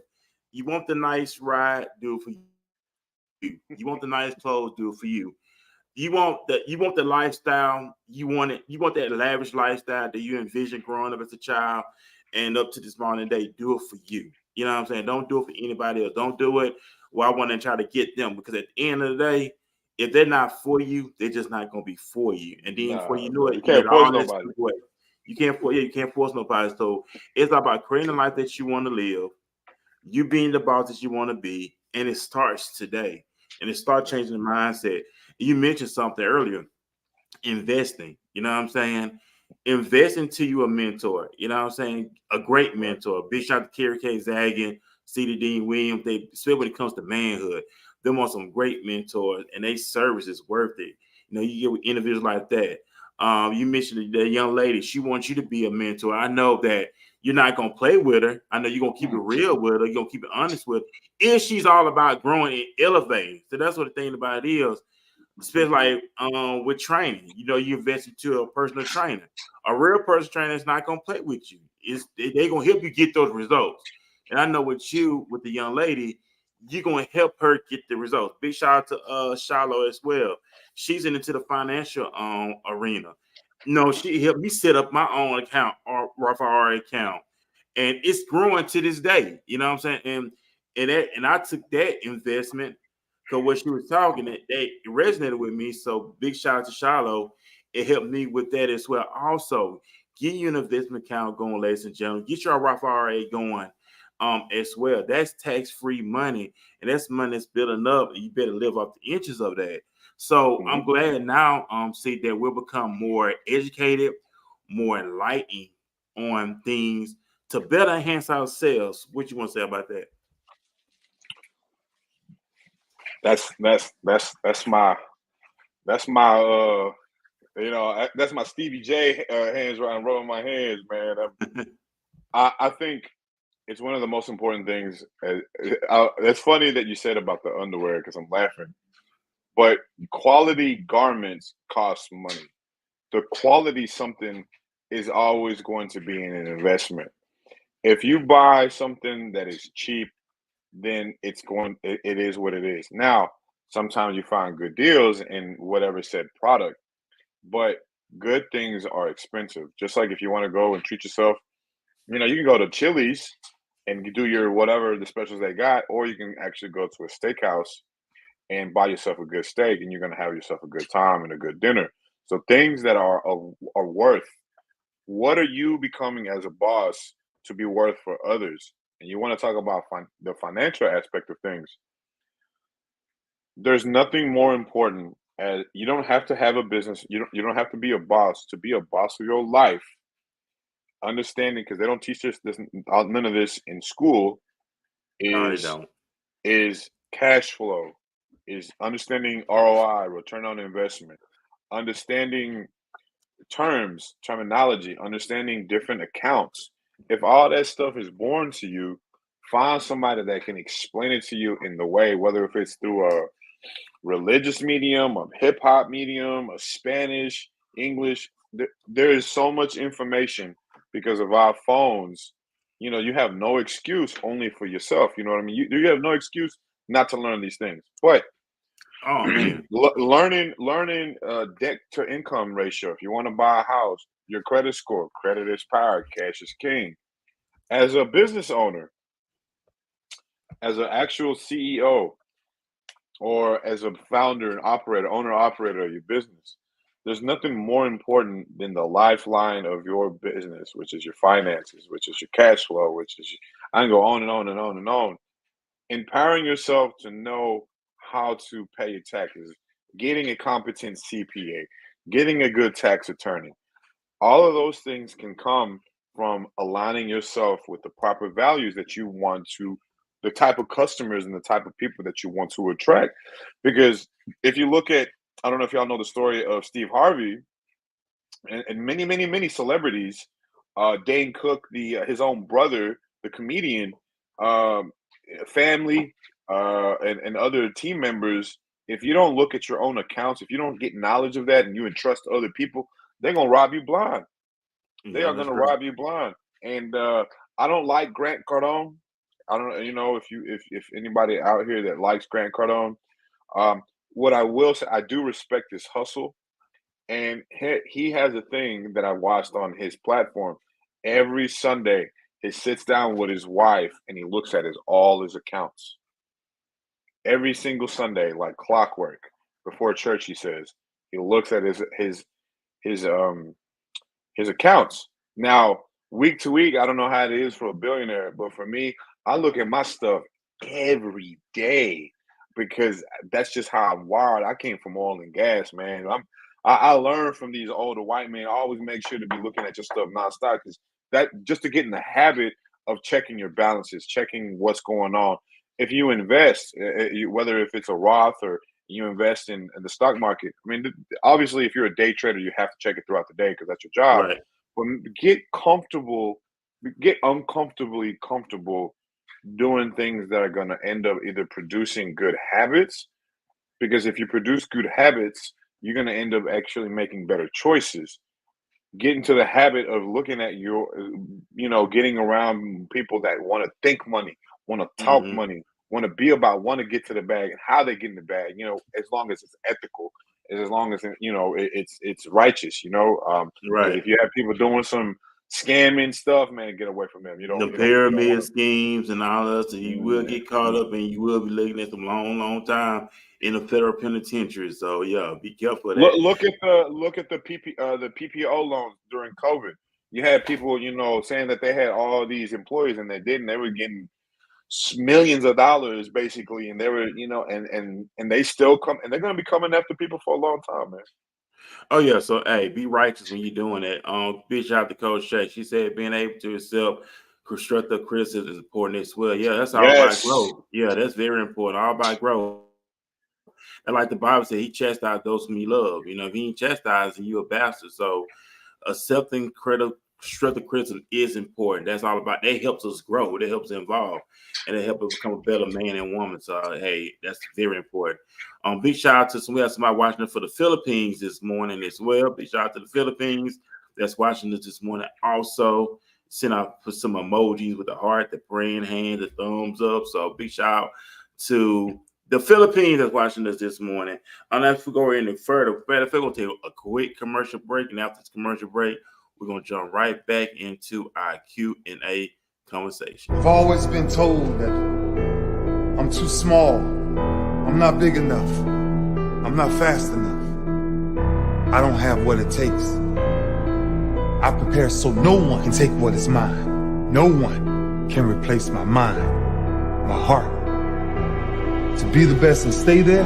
You want the nice ride, do it for you. You want the nice clothes, do it for you. You want the lifestyle. You want that lavish lifestyle that you envision growing up as a child and up to this morning day. Do it for you. You know what I'm saying? Don't do it for anybody else. Don't do it. Well, I want to try to get them, because at the end of the day, if they're not for you, they're just not gonna be for you. And then before Nah, you know bro, it, you you can't let force all this nobody. slip away. You can't force nobody. So it's about creating a life that you want to live, you being the boss that you want to be, and it starts today. And it starts changing the mindset. You mentioned something earlier, investing. You know what I'm saying? Invest into you a mentor. You know what I'm saying? A great Right. mentor. Big shout out to Kerry K. Zagan, C.D. Dean Williams. They, especially when it comes to manhood, them are some great mentors, and they service is worth it. You know, you get with individuals like that. You mentioned the young lady. She wants you to be a mentor. I know that you're not gonna play with her. I know you're gonna keep it real with her. You're gonna keep it honest with her. If she's all about growing and elevating. So that's what the thing about it is. Especially like with training, you invest into a personal trainer. A real personal trainer is not gonna play with you. They gonna help you get those results. And I know with you, with the young lady, you're gonna help her get the results. Big shout out to Shiloh as well. She's into the financial arena. No, she helped me set up my own account, or Roth IRA account, and it's growing to this day. You know what I'm saying? And I took that investment because what she was talking, it resonated with me. So big shout out to Shiloh. It helped me with that as well. Also, get you an investment account going, ladies and gentlemen. Get your Roth IRA going as well. That's tax-free money, and that's money that's building up, and you better live off the inches of that. So Mm-hmm. I'm glad now see that we'll become more educated, more enlightened on things to better enhance ourselves. What you want to say about that? That's my that's my Stevie J hands right, rubbing my hands, man. I think it's one of the most important things. It's funny that you said about the underwear, because I'm laughing. But quality garments cost money. The quality something is always going to be an investment. If you buy something that is cheap, then it is what it is. Now, sometimes you find good deals in whatever said product, but good things are expensive. Just like if you want to go and treat yourself, you can go to Chili's and you do your whatever the specials they got, or you can actually go to a steakhouse and buy yourself a good steak, and you're going to have yourself a good time and a good dinner. So things that are worth. What are you becoming as a boss to be worth for others, and you want to talk about the financial aspect of things, there's nothing more important. As you don't have to have a business. You don't have to be a boss to be a boss of your life. Understanding, because they don't teach this none of this in school, No, they is don't. is cash flow, is understanding ROI, return on investment, understanding terminology, understanding different accounts. If all that stuff is born to you, find somebody that can explain it to you in the way, whether if it's through a religious medium, a hip hop medium, a Spanish, English. There is so much information because of our phones. You have no excuse only for yourself. You know what I mean? You have no excuse not to learn these things. But Oh man. learning debt to income ratio. If you want to buy a house, your credit score, credit is power, cash is king. As a business owner, as an actual CEO, or as a founder and operator, owner operator of your business, there's nothing more important than the lifeline of your business, which is your finances, which is your cash flow, which is I can go on and on and on and on. Empowering yourself to know how to pay your taxes, getting a competent CPA, getting a good tax attorney. All of those things can come from aligning yourself with the proper values that you want to, the type of customers and the type of people that you want to attract. Because if you look at, I don't know if y'all know the story of Steve Harvey and many, many, many celebrities, Dane Cook, his own brother, the comedian, um, family, and other team members. If you don't look at your own accounts, if you don't get knowledge of that and you entrust other people, they're gonna rob you blind. They Yeah, are that's gonna true. rob you blind. And I don't like Grant Cardone. I don't, if anybody out here that likes Grant Cardone, um, what I will say, I do respect his hustle, and he has a thing that I watched on his platform. Every Sunday, he sits down with his wife and he looks at all his accounts. Every single Sunday, like clockwork, before church, he says he looks at his his accounts. Now, week to week, I don't know how it is for a billionaire, but for me, I look at my stuff every day because that's just how I'm wired. I came from oil and gas, man. I learned from these older white men. I always make sure to be looking at your stuff nonstop because that just to get in the habit of checking your balances, checking what's going on. If you invest, whether if it's a Roth or you invest in the stock market, I mean, obviously, if you're a day trader, you have to check it throughout the day because that's your job. Right. But get comfortable, get uncomfortably comfortable doing things that are going to end up either producing good habits. Because if you produce good habits, you're going to end up actually making better choices. Get into the habit of looking at getting around people that want to think money, want to talk Hmm. money, want to be about, want to get to the bag and how they get in the bag, as long as it's ethical, as long as, it's righteous, because Right. if you have people doing some scamming stuff, man, get away from them. The You don't pyramid want schemes and all that, so you will get caught to. up and you will be looking at some long, long time in the federal penitentiary. So yeah, be careful of that. Look at the PPO loans during COVID. You had people, saying that they had all these employees and they didn't. They were getting millions of dollars basically, and they were, and they still come, and they're going to be coming after people for a long time, man. Oh yeah, so hey, be righteous when you're doing that. Big shout out to Coach Shay. She said being able to accept constructive criticism is important as well. Yeah, that's all about Yes. growth. Yeah, that's very important. All about growth. And like the Bible said, he chastised those whom he loved. If he ain't chastising you, a bastard. So accepting constructive criticism is important. That's all about. That helps us grow. That helps us evolve, and it helps us become a better man and woman. So hey, that's very important. Big shout out to we have somebody watching it for the Philippines this morning as well. Big shout out to the Philippines that's watching us this morning. Also, send out put some emojis with the heart, the praying hand, the thumbs up. So big shout out to the Philippines that's watching us this morning. Unless we go any further, we're going to take a quick commercial break, and after this commercial break, we're going to jump right back into our Q&A conversation. I've always been told that I'm too small, I'm not big enough, I'm not fast enough, I don't have what it takes. I prepare so no one can take what is mine. No one can replace my mind, my heart. To be the best and stay there,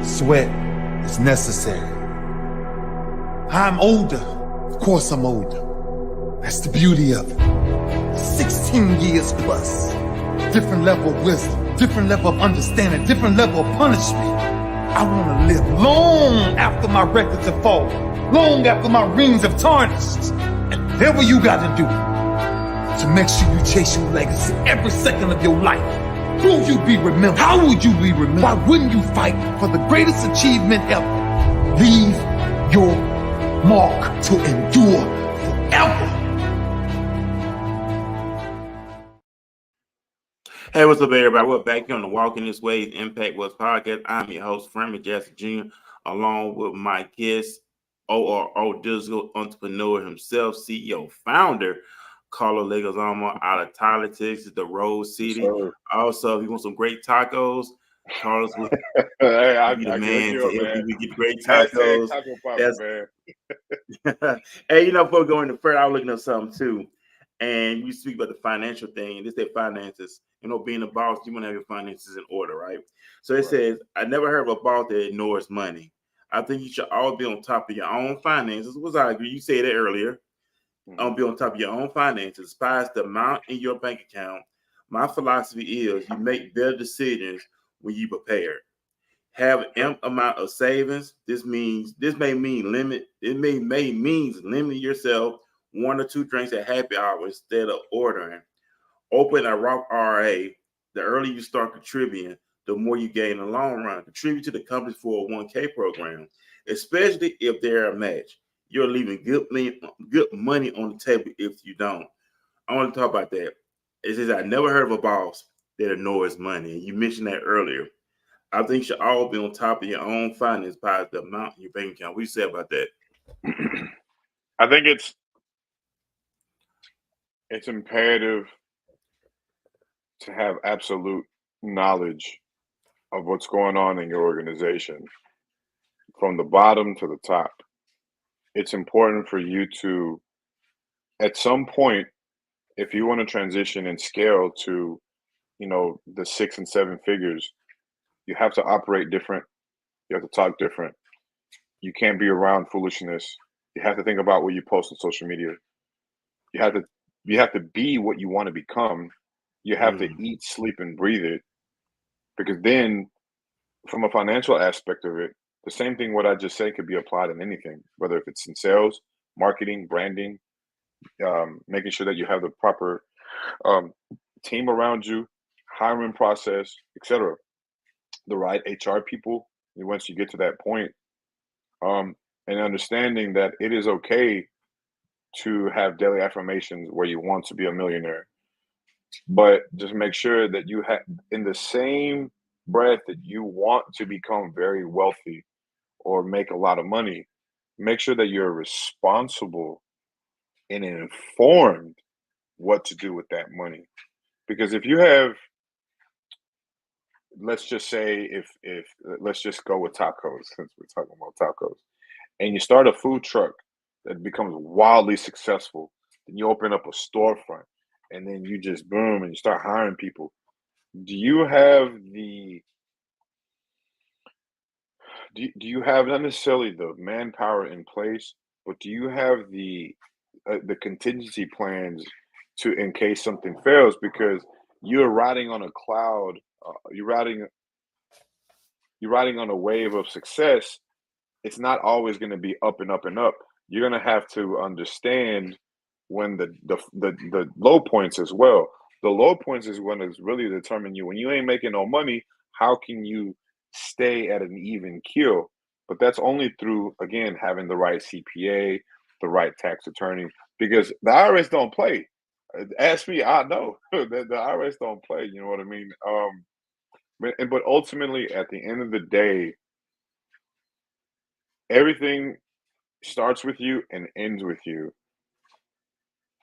sweat is necessary. I'm older. Of course I'm older. That's the beauty of it. 16 years plus. Different level of wisdom, different level of understanding, different level of punishment. I want to live long after my records have fallen, long after my rings have tarnished. And whatever you got to do to make sure you chase your legacy every second of your life. Will you be remembered? How would you be remembered? Why wouldn't you fight for the greatest achievement ever? Leave your mark to endure forever. Hey, what's up, everybody? We're back here on the Walking This Way Impact West podcast. I'm your host, Frank Jackson Jr., along with my guest, ORO digital entrepreneur himself, CEO, founder, Carlos Leguizamo, out of Tyler, Texas, the Rose City. Also, if you want some great tacos, Carlos will hey, be the man to help you get great Hashtag tacos. Taco Papa, man. Hey, before going to first, I was looking at something too. And we speak about the financial thing, and this their finances. Being a boss, you want to have your finances in order, right? So it says, I never heard of a boss that ignores money. I think you should always be on top of your own finances. Which I agree. You said that earlier. Be on top of your own finances, despite the amount in your bank account. My philosophy is you make better decisions when you prepare. Have an amount of savings. This means limiting yourself 1 or 2 drinks at happy hour instead of ordering. Open a Roth IRA. The earlier you start contributing, the more you gain in the long run. Contribute to the company's 401k program, especially if they're a match. You're leaving good money on the table if you don't. I want to talk about that. It says, I never heard of a boss that ignores money. You mentioned that earlier. I think you should all be on top of your own finance by the amount in your bank account. What do you say about that? I think it's imperative to have absolute knowledge of what's going on in your organization from the bottom to the top. It's important for you to, at some point, if you want to transition and scale to, the 6 and 7 figures, you have to operate different. You have to talk different. You can't be around foolishness. You have to think about what you post on social media. You have to be what you want to become. You have to eat, sleep, and breathe it. Because then, from a financial aspect of it, the same thing what I just said could be applied in anything, whether if it's in sales, marketing, branding, making sure that you have the proper team around you, hiring process, etc. The right HR people. And once you get to that point, and understanding that it is okay to have daily affirmations where you want to be a millionaire, but just make sure that you have, in the same breath that you want to become very wealthy or make a lot of money, make sure that you're responsible and informed what to do with that money. Because if you have, let's just say, if let's just go with tacos, since we're talking about tacos, and you start a food truck that becomes wildly successful, then you open up a storefront, and then you just boom and you start hiring people. Do you have not necessarily the manpower in place, but do you have the contingency plans to, in case something fails? Because you're riding on a cloud, you're riding on a wave of success. It's not always going to be up and up and up. You're going to have to understand when the low points as well. The low points is when it's really determine you. When you ain't making no money, how can you stay at an even keel? But that's only through, again, having the right CPA, the right tax attorney, because the IRS don't play. Ask me, I know that the IRS don't play. You know what I mean? But ultimately, at the end of the day, everything starts with you and ends with you.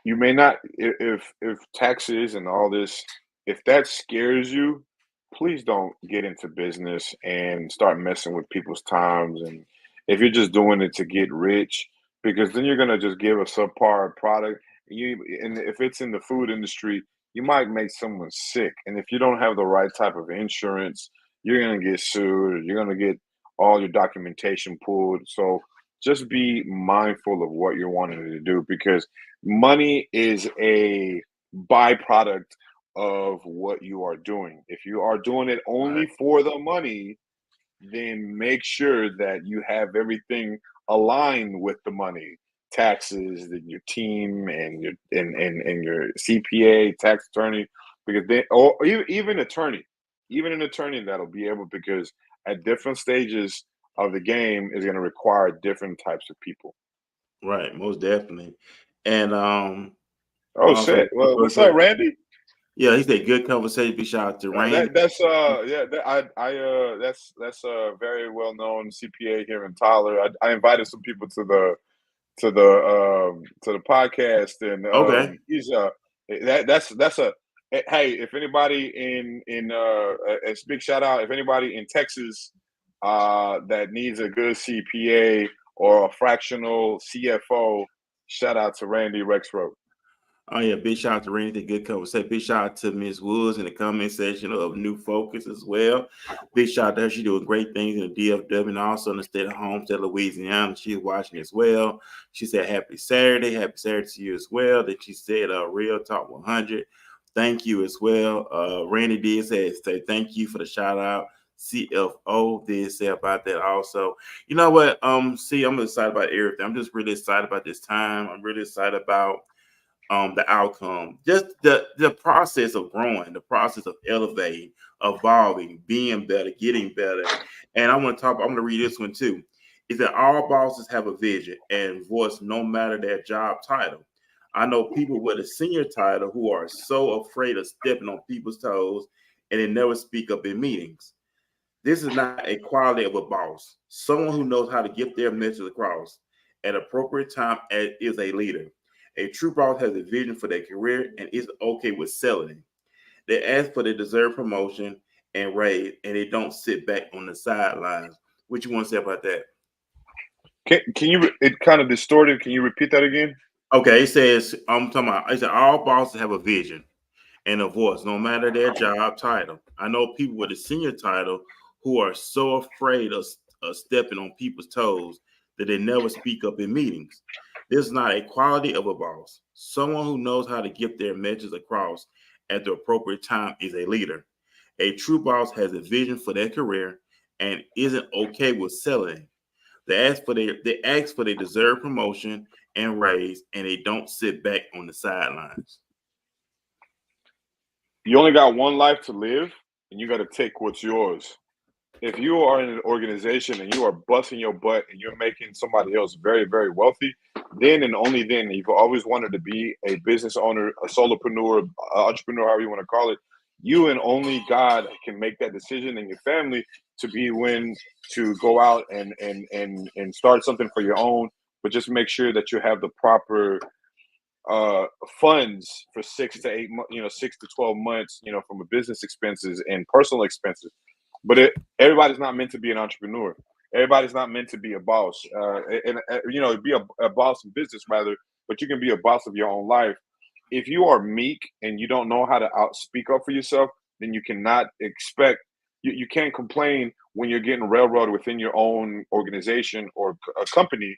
You may not, if taxes and all this, if that scares you, please don't get into business and start messing with people's times. And if you're just doing it to get rich, because then you're gonna just give a subpar product and if it's in the food industry, you might make someone sick. And if you don't have the right type of insurance, you're gonna get sued. You're gonna get all your documentation pulled. So just be mindful of what you're wanting to do because money is a byproduct of what you are doing. If you are doing it only Right. for the money, then make sure that you have everything aligned with the money, taxes, your team, and your CPA, tax attorney, because they or even attorney, even an attorney that'll be able because at different stages of the game is going to require different types of people. Right. Most definitely. And Oh also shit! Well, real what's up, quick. Randy? Yeah, he said good conversation. Big shout out to Randy. That's yeah that's very well known CPA here in Tyler. I invited some people to the podcast and Okay. he's that's a hey, if anybody in a big shout out if anybody in Texas that needs a good CPA or a fractional CFO, shout out to Randy Rexroad. Oh yeah, big shout out to Randy. Good conversation. Big shout out to Miss Woods in the comment section of New Focus as well. Big shout out to her. She's doing great things in the DFW and also in the state of Homestead, Louisiana. She's watching as well. She said happy Saturday. Happy Saturday to you as well. Then she said Real Talk 100. Thank you as well. Randy did say thank you for the shout out. CFO did say about that also. You know what? See, I'm excited about everything. I'm just really excited about this time. I'm really excited about the outcome, just the process of growing, the process of elevating, evolving, being better, getting better. And I'm going to read this one too. Is that all bosses have a vision and voice no matter their job title. I know people with a senior title who are so afraid of stepping on people's toes and they never speak up in meetings. This is not a quality of a boss. Someone who knows how to get their message across at appropriate time is a leader. A true boss has a vision for their career and is okay with selling it. They ask for the deserved promotion and raise, and they don't sit back on the sidelines. What you want to say about that? Can you? It kind of distorted. Can you repeat that again? Okay, it says I'm talking about. It said all bosses have a vision and a voice, no matter their job title. I know people with a senior title who are so afraid of stepping on people's toes that they never speak up in meetings. This is not a quality of a boss. Someone who knows how to get their message across at the appropriate time is a leader. A true boss has a vision for their career and isn't okay with selling. They ask for their deserved promotion and raise, and they don't sit back on the sidelines. You only got one life to live, and you got to take what's yours. If you are in an organization and you are busting your butt and you're making somebody else very, very wealthy, then and only then, you've always wanted to be a business owner, a solopreneur, entrepreneur, however you want to call it. You and only God can make that decision in your family to be when to go out and start something for your own. But just make sure that you have the proper funds for 6 to 8 months, 6 to 12 months, from a business expenses and personal expenses. But everybody's not meant to be an entrepreneur. Everybody's not meant to be a boss, and be a boss in business rather. But you can be a boss of your own life. If you are meek and you don't know how to speak up for yourself, then you cannot expect. You can't complain when you're getting railroaded within your own organization or a company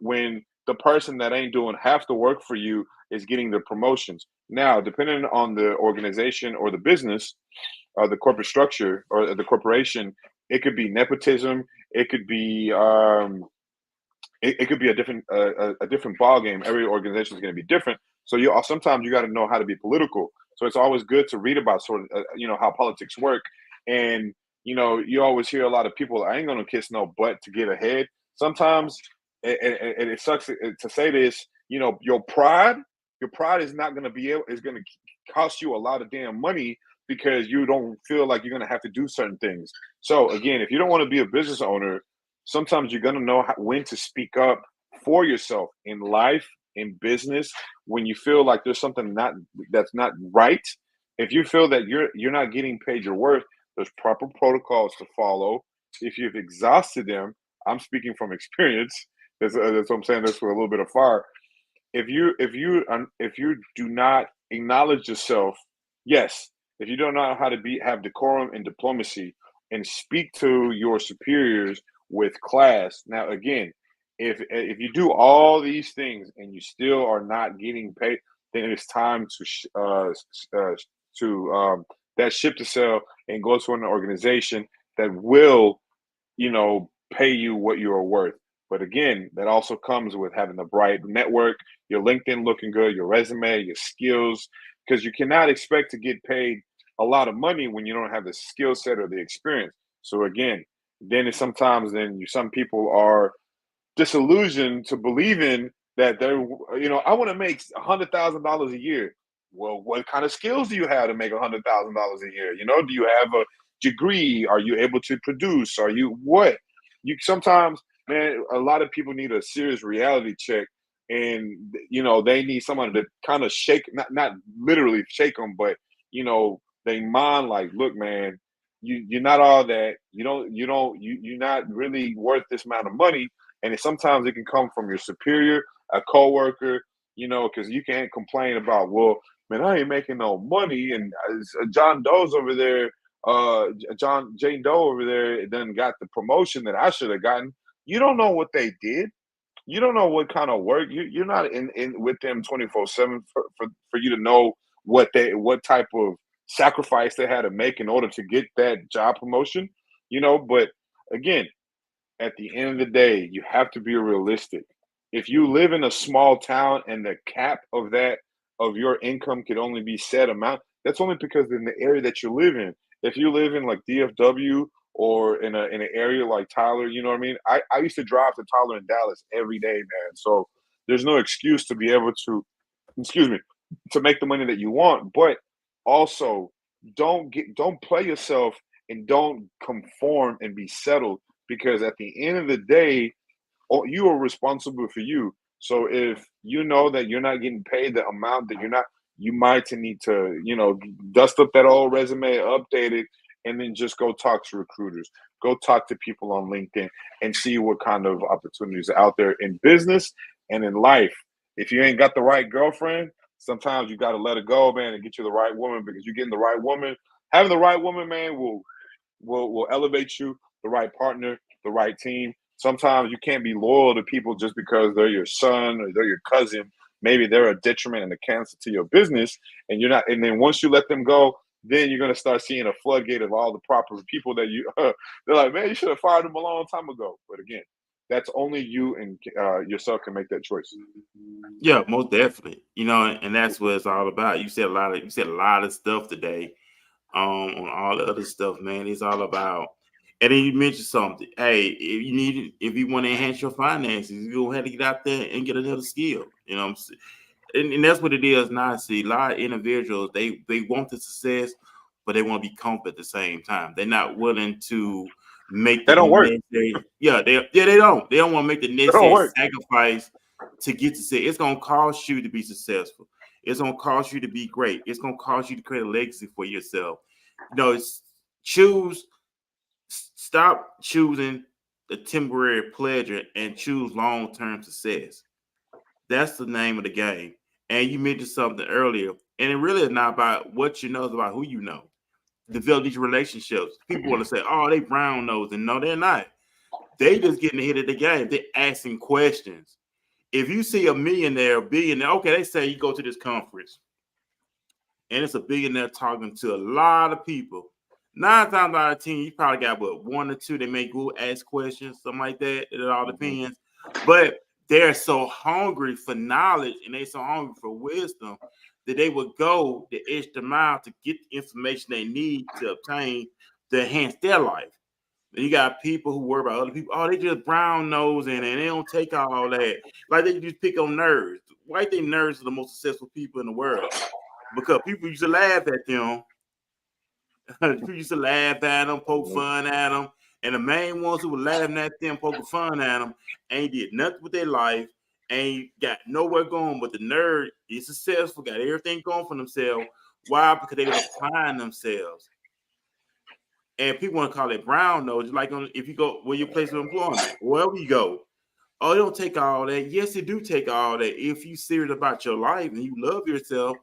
when the person that ain't doing half the work for you is getting the promotions. Now, depending on the organization or the business, or the corporate structure or the corporation, it could be nepotism. It could be it could be a different ball game. Every organization is going to be different. So sometimes you got to know how to be political. So it's always good to read about sort of how politics work. And you always hear a lot of people, I ain't gonna kiss no butt to get ahead. Sometimes and it sucks to say this, your pride is not going to is going to cost you a lot of damn money because you don't feel like you're going to have to do certain things. So again, if you don't want to be a business owner, sometimes you're going to know when to speak up for yourself in life, in business, when you feel like there's something that's not right. If you feel that you're not getting paid your worth, there's proper protocols to follow. If you've exhausted them, I'm speaking from experience. That's what I'm saying. That's for a little bit of fire. if you do not acknowledge yourself, yes, if you don't know how to have decorum and diplomacy and speak to your superiors with class. Now, again, if you do all these things and you still are not getting paid, then it's time to that ship to sell and go to an organization that will, pay you what you are worth. But again, that also comes with having the bright network, your LinkedIn looking good, your resume, your skills, because you cannot expect to get paid a lot of money when you don't have the skill set or the experience. So again, then it's sometimes then some people are disillusioned to believing that I want to make $100,000 a year. Well, what kind of skills do you have to make $100,000 a year? Do you have a degree? Are you able to produce? Are you what? You sometimes, man, a lot of people need a serious reality check, and they need someone to kind of shake, not literally shake them, but they mind like, look, man, you're not all that. You're not really worth this amount of money, and sometimes it can come from your superior, a coworker, because you can't complain about, well, man, I ain't making no money, and John Doe's over there, Jane Doe over there, then got the promotion that I should have gotten. You don't know what they did. You don't know what kind of work you're not in with them 24/7 for you to know what type of sacrifice they had to make in order to get that job promotion. But again, at the end of the day, you have to be realistic. If you live in a small town and the cap of your income could only be set amount, that's only because in the area that you live in. If you live in like DFW or in an area like Tyler, you know what I mean? I used to drive to Tyler and Dallas every day, man. So there's no excuse to be able to, excuse me, to make the money that you want. But also don't play yourself and don't conform and be settled, because at the end of the day, you are responsible for you. So if you know that you're not getting paid the amount that you might need to, dust up that old resume, update it, and then just go talk to recruiters, go talk to people on LinkedIn and see what kind of opportunities are out there in business and in life. If you ain't got the right girlfriend, sometimes you got to let it go, man, and get you the right woman, because you're getting the right woman. Having the right woman, man, will elevate you, the right partner, the right team. Sometimes you can't be loyal to people just because they're your son or they're your cousin. Maybe they're a detriment and a cancer to your business, and you're not. And then once you let them go, then you're gonna start seeing a floodgate of all the proper people that you. They're like, man, you should have fired them a long time ago. But again, that's only you and yourself can make that choice. Yeah, most definitely. And that's what it's all about. You said a lot of stuff today. On all the other stuff, man. It's all about. And then you mentioned something. Hey, if you want to enhance your finances, you have to get out there and get another skill. You know what I'm saying? And that's what it is now. See, a lot of individuals, they want the success, but they want to be comfortable at the same time. They're not willing to make That the don't work. necessary. Yeah, they don't. They don't want to make the That don't necessary work. sacrifice to get to say. It's gonna cost you to be successful. It's gonna cost you to be great. It's gonna cost you to create a legacy for yourself. It's choose. Stop choosing the temporary pleasure and choose long-term success. That's the name of the game. And you mentioned something earlier, and it really is not about what you know, it's about who you know. Develop these relationships. People want to say, oh, they brown nose, and no, they're not. They just getting ahead of the game. They're asking questions. If you see a millionaire, billionaire, okay, they say you go to this conference, and it's a billionaire talking to a lot of people. 9 times out of 10, you probably got one or two that may go ask questions, something like that. It all depends. But they're so hungry for knowledge and they're so hungry for wisdom that they would go the extra mile to get the information they need to obtain to enhance their life. And you got people who worry about other people. Oh, they just brown nose and they don't take all that. Like they just pick on nerds. Why do you think nerds are the most successful people in the world? Because people used to laugh at them. People used to laugh at them, poke fun at them. And the main ones who were laughing at them, poking fun at them, ain't did nothing with their life, ain't got nowhere going. But the nerd is successful, got everything going for themselves. Why? Because they were applying themselves. And people want to call it brown nose. Like if you go where your place of employment, wherever you go, Oh, it don't take all that. Yes, it do take all that. If you serious about your life and you love yourself,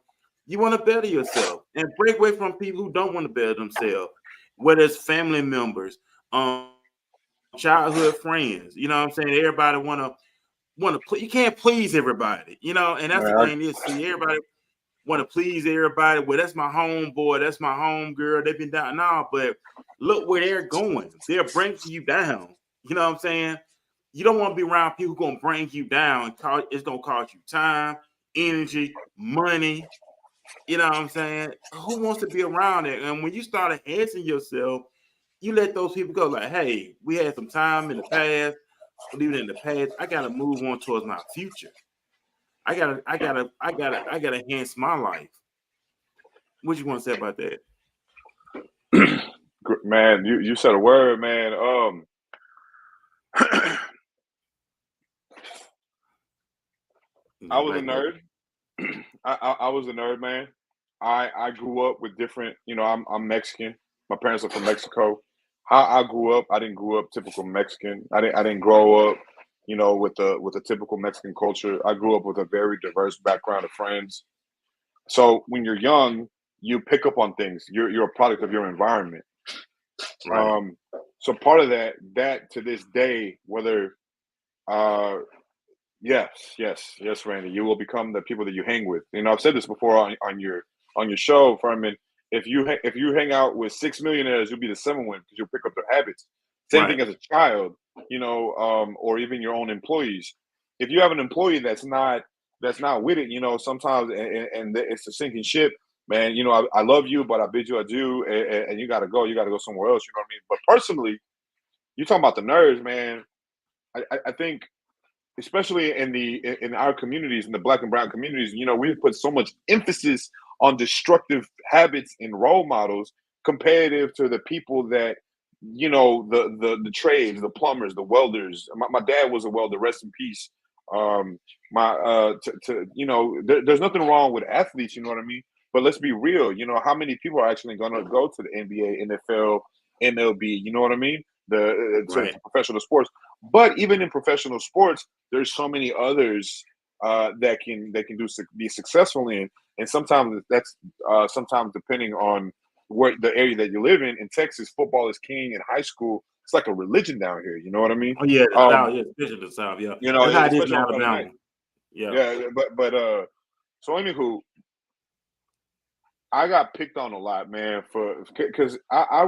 you want to better yourself and break away from people who don't want to better themselves, whether it's family members, childhood friends. You know what I'm saying? Everybody wanna you can't please everybody, and that's the thing is, Man, see, everybody want to please everybody. Well, that's my homeboy, that's my home girl. They've been down now, but look where they're going. They're bringing you down. You know what I'm saying? You don't want to be around people who gonna bring you down. It's gonna cost you time, energy, money. You know what I'm saying? Who wants to be around it? And when you start enhancing yourself, you let those people go. Like, hey, we had some time in the past. Leave it in the past. I gotta move on towards my future. I gotta enhance my life. What you want to say about that? man, you said a word, man. I was a Like what? nerd. I was a nerd, man. I grew up with different. I'm Mexican. My parents are from Mexico. How I grew up, I didn't grow up typical Mexican. I didn't grow up, with a typical Mexican culture. I grew up with a very diverse background of friends. So when you're young, you pick up on things. You're a product of your environment. Right. Um, so part of that to this day, whether uh yes, yes, yes, Randy, you will become the people that you hang with. I've said this before on your show, Furman. If you hang out with 6 millionaires, you'll be the seventh one because you'll pick up their habits. Same thing Right. as a child, or even your own employees. If you have an employee that's not with it, sometimes and it's a sinking ship, man. I love you, but I bid you adieu, and you got to go. You got to go somewhere else. You know what I mean? But personally, you talking about the nerds, man. I think especially in our communities, in the black and brown communities, we put so much emphasis on destructive habits and role models comparative to the people that the trades, the plumbers, the welders. My dad was a welder, rest in peace. My there's nothing wrong with athletes, you know what I mean, but let's be real. How many people are actually going to go to the NBA, NFL, MLB, you know what I mean, to Right. professional sports. But even in professional sports, there's so many others that can be successful in, and sometimes that's sometimes depending on where the area that you live in. In Texas, football is king. In high school, it's like a religion down here. You know what I mean? Oh yeah, the Um, South. Yeah, especially the South. Yeah, that's how it is in Especially on Friday Alabama. night. Yeah. Yeah, but so anywho, I got picked on a lot, man, for because I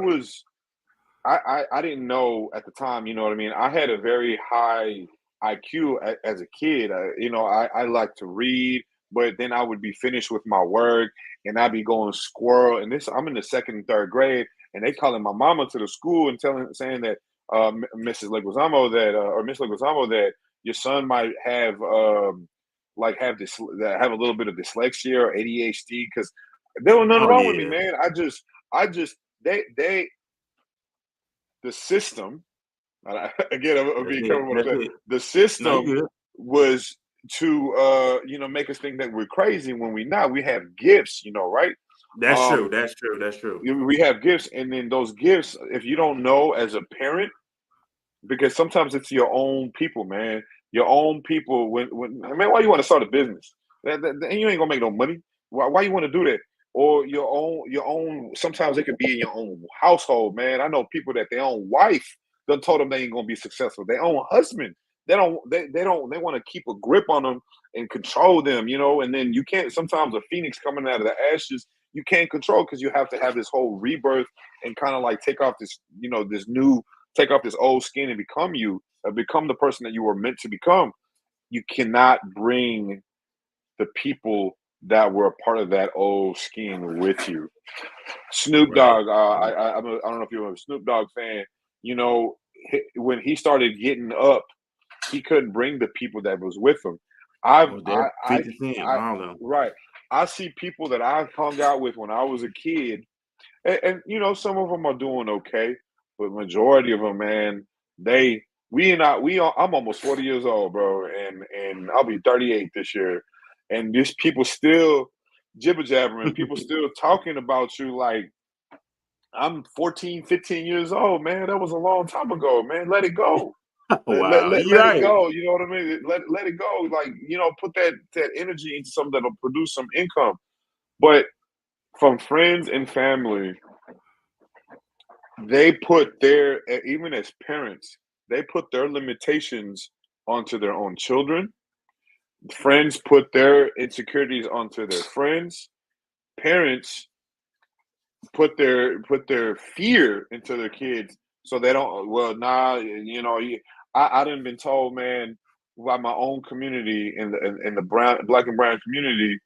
didn't know at the time, you know what I mean? I had a very high IQ as a kid. I like to read, but then I would be finished with my work and I'd be going squirrel. And I'm in the second and third grade, and they calling my mama to the school and saying that Mrs. Leguizamo or Miss Leguizamo, that your son might have like have a little bit of dyslexia or ADHD, because there was nothing Oh wrong with me, yeah. man. I just they the system, again, I'm That's being it. careful what I That's said. it. The No, you system good. was to make us think that we're crazy when we not. We have gifts, right? That's true. Um, That's true. That's true. we have gifts, and then those gifts, if you don't know as a parent, because sometimes it's your own people, man. Your own people. When man, why you want to start a business? And you ain't gonna make no money. Why you want to do that? Or your own. Sometimes it could be in your own household, man. I know people that their own wife done told them they ain't gonna be successful. Their own husband, they want to keep a grip on them and control them, And then you can't. Sometimes a phoenix coming out of the ashes, you can't control, because you have to have this whole rebirth and kind of like take off this old skin and become the person that you were meant to become. You cannot bring the people that were a part of that old skin with you. Snoop Right. Dogg, I don't know if you're a Snoop Dogg fan. When he started getting up, he couldn't bring the people that was with him. I've Well, I that I 50 Cent, I all of them. right. I see people that I hung out with when I was a kid, and some of them are doing okay, but majority of them, man, they we not we are, I'm almost 40 years old, bro, and I'll be 38 this year, and these people still jibber jabbering, people still talking about you like I'm 14, 15 years old, man. That was a long time ago, man. Let it go. Wow, you're Let it right. go. You know what I mean? Let it go. Like, put that energy into something that'll produce some income. But from friends and family, they put even as parents, they put their limitations onto their own children. Friends put their insecurities onto their friends. Parents put their fear into their kids, so they don't. Well, nah, I done been told, man, by my own community in the black and brown community,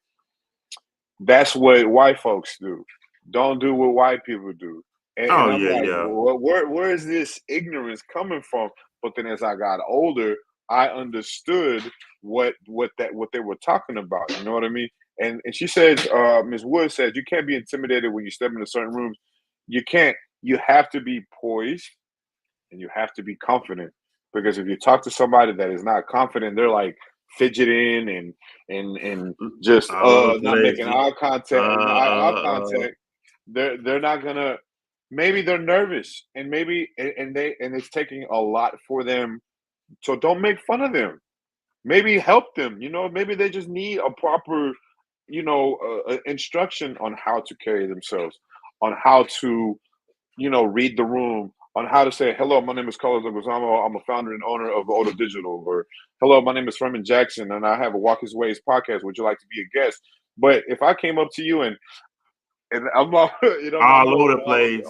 that's what white folks do. Don't do what white people do. And Oh I'm yeah, like, yeah. well, where is this ignorance coming from? But then as I got older, I understood what they were talking about. You know what I mean? And she said, Ms. Wood said, you can't be intimidated when you step into certain rooms. You can't. You have to be poised and you have to be confident. Because if you talk to somebody that is not confident, they're like fidgeting and just All over the not place. making eye Uh, contact, uh, uh. they're not gonna. Maybe they're nervous, and maybe and it's taking a lot for them. So don't make fun of them. Maybe help them. Maybe they just need a proper, instruction on how to carry themselves, on how to read the room, on how to say, hello, my name is Carlos Leguizamo. I'm a founder and owner of Auto Digital. Or, hello, my name is Furman Jackson, and I have a Walk His Ways podcast. Would you like to be a guest? But if I came up to you and I'm all, All over the place.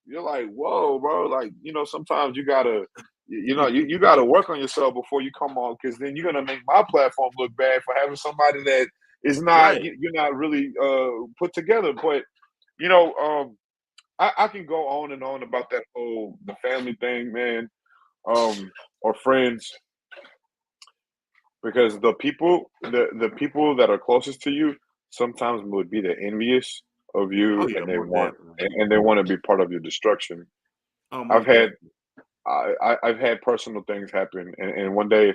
you're like, whoa, bro. Like, sometimes you gotta, you gotta work on yourself before you come on, because then you're gonna make my platform look bad for having somebody that is not, Right. you're not really put together. But, you know, um, I can go on and on about the family thing, man, or friends, because the people that are closest to you sometimes would be the envious of Oh you, yeah, and they most want definitely. and they want to be part of your destruction. Oh, I've most had definitely. I've had personal things happen, and one day,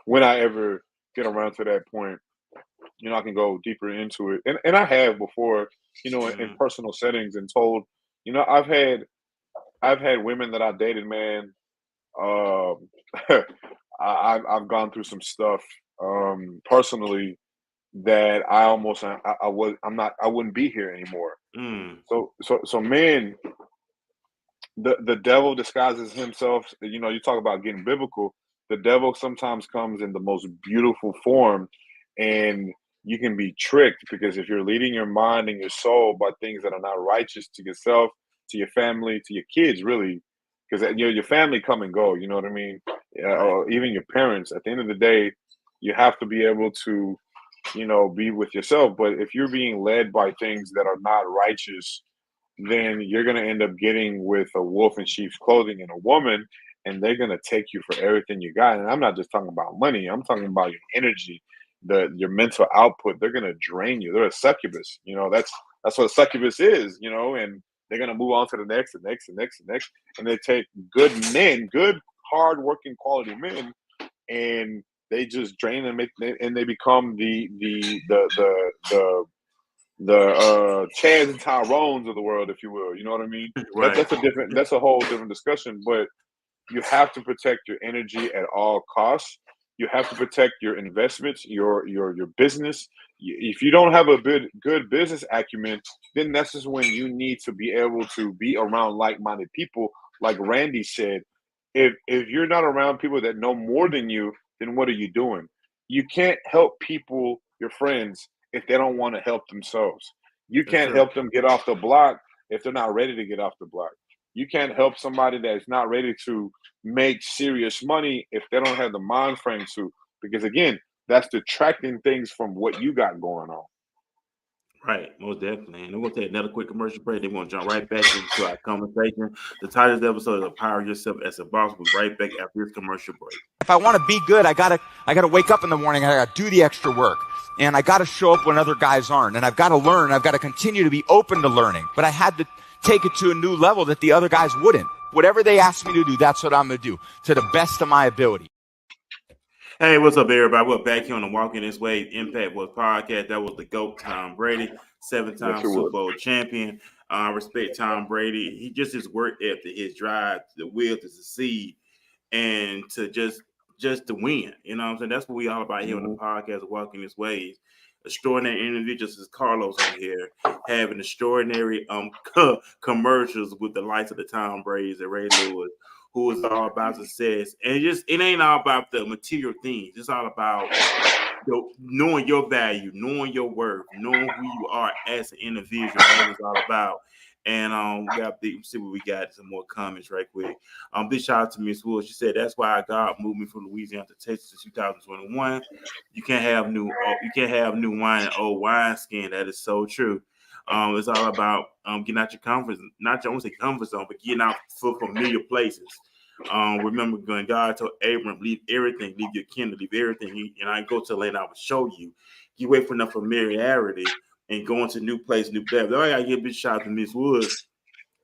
when I ever get around to that point, I can go deeper into it, and I have before, in Mm. personal settings, and told, I've had women that I dated, man. Um, I've gone through some stuff personally that I almost I was I wouldn't be here anymore. Mm. So man, the devil disguises himself. You talk about getting biblical. The devil sometimes comes in the most beautiful form, and you can be tricked, because if you're leading your mind and your soul by things that are not righteous to yourself, to your family, to your kids, really, because your family come and go. You know what I mean? Right. Or even your parents. At the end of the day, you have to be able to be with yourself. But if you're being led by things that are not righteous, then you're going to end up getting with a wolf in sheep's clothing and a woman, and they're going to take you for everything you got. And I'm not just talking about money. I'm talking about your energy, your mental output. They're going to drain you. They're a succubus. That's what a succubus is. And they're going to move on to the next, and next, and next, and next. And they take good men, good, hard-working, quality men, and they just drain them, and they become the Chads and Tyrones of the world, if you will. You know what I mean? Right. That's a whole different discussion. But you have to protect your energy at all costs. You have to protect your investments, your business. If you don't have a good business acumen, then that's just when you need to be able to be around like-minded people. Like Randy said, if you're not around people that know more than you, then what are you doing? You can't help people, your friends, if they don't want to help themselves. You That's can't true. help them get off the block if they're not ready to get off the block. You can't help somebody that's not ready to make serious money if they don't have the mind frame to. Because again, that's detracting things from what you got going on. Right, most definitely. And we're going to take another quick commercial break. Then we're going to jump right back into our conversation. The title of the episode is Empower Yourself as a Boss. We'll be right back after this commercial break. If I want to be good, I gotta wake up in the morning. I gotta do the extra work, and I gotta show up when other guys aren't. And I've got to learn. I've got to continue to be open to learning. But I had to take it to a new level that the other guys wouldn't. Whatever they asked me to do, that's what I'm gonna do to the best of my ability. Hey, what's up, everybody? We're back here on the Walking This Way Impact World podcast. That was the GOAT, Tom Brady, Yes, seven-time it Super would. Bowl champion. Respect Tom Brady. He just his work ethic, his drive, the will to succeed. and to just to win. You know what I'm saying? That's what we all about here on the podcast, Walking This Ways. Extraordinary individuals as Carlos on here having extraordinary commercials with the likes of the Tom Brady's and Ray Lewis, who is all about success. And it ain't all about the material things. It's all about knowing your value, knowing your worth, knowing who you are as an individual. That's what it's all about. And see what we got. Some more comments right quick. Big shout out to Miss Wood. She said that's why God moved me from Louisiana to Texas in 2021. You can't have new wine and old wine skin. That is so true. It's all about getting out your comfort, not your own comfort zone, but getting out for familiar places. Remember when God told Abram, leave everything, leave your kindred, leave everything, and I go to the land I will show you. Get away from the familiarity and go into new place, new depth. I gotta give a big shout out to Miss Woods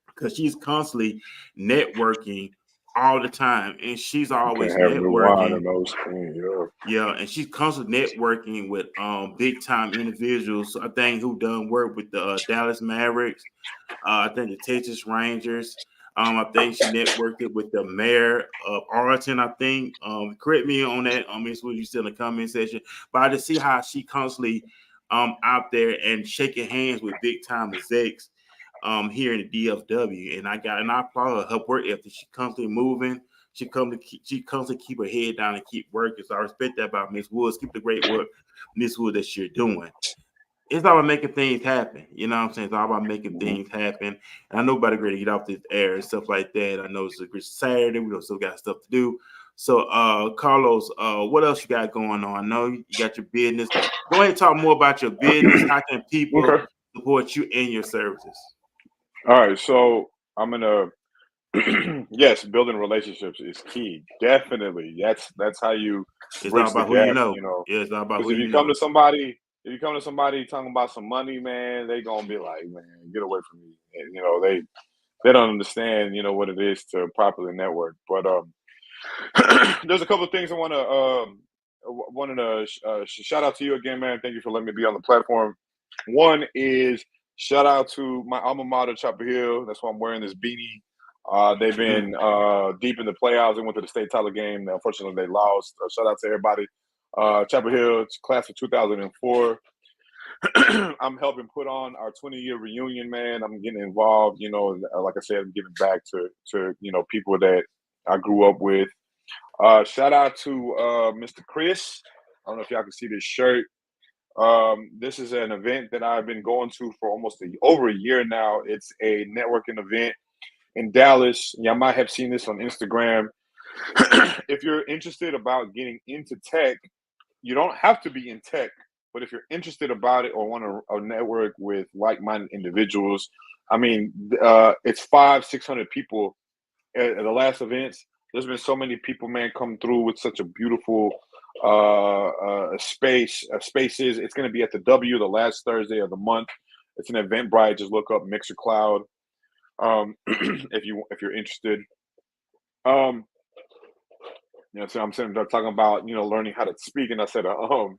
because she's constantly networking all the time, and she's always networking. Yeah, and she's constantly networking with big time individuals. I think who done work with the Dallas Mavericks. I think the Texas Rangers. I think she networked it with the mayor of Arlington. I think. Correct me on that. Miss Wood, you still in the comment section. But I just see how she constantly out there and shaking hands with big time execs here in the DFW. And I applaud her work ethic. She constantly moving. She constantly keep her head down and keep working. So I respect that about Miss Woods. Keep the great work, Miss Wood, that you're doing. It's all about making things happen. You know what I'm saying? It's all about making things happen. And I know about ready to get off this air and stuff like that. I know it's a great Saturday. We still got stuff to do. So, Carlos, what else you got going on? I know you got your business. Go ahead and talk more about your business. How can people support you and your services? All right. So I'm going to, yes, building relationships is key. Definitely. That's how you bridge the gap, you know. Yeah, it's all about who if you come to somebody, if you come to somebody talking about some money, man, they gonna be like, man, get away from me. And, you know, they don't understand, you know, what it is to properly network. But there's a couple of things I wanted to shout out to you again, man. Thank you for letting me be on the platform. One is shout out to my alma mater, Chapel Hill. That's why I'm wearing this beanie. They've been deep in the playoffs. They went to the state title game. Unfortunately, they lost. Shout out to everybody. Chapel Hill, class of 2004. I'm helping put on our 20-year reunion, man. I'm getting involved. You know, like I said, I'm giving back to you know, people that I grew up with. Shout out to Mr. Chris. I don't know if y'all can see this shirt. This is an event that I've been going to for almost over a year now. It's a networking event in Dallas. Y'all might have seen this on Instagram. If you're interested about getting into tech, you don't have to be in tech, but if you're interested about it or want to network with like-minded individuals, I mean, it's 500-600 people at the last events. There's been so many people, man, come through with such a beautiful spaces. It's going to be at the W the last Thursday of the month. It's an Eventbrite. Just look up Mixer Cloud if you're interested. You know, so I'm sitting there talking about, you know, learning how to speak, and I said, no,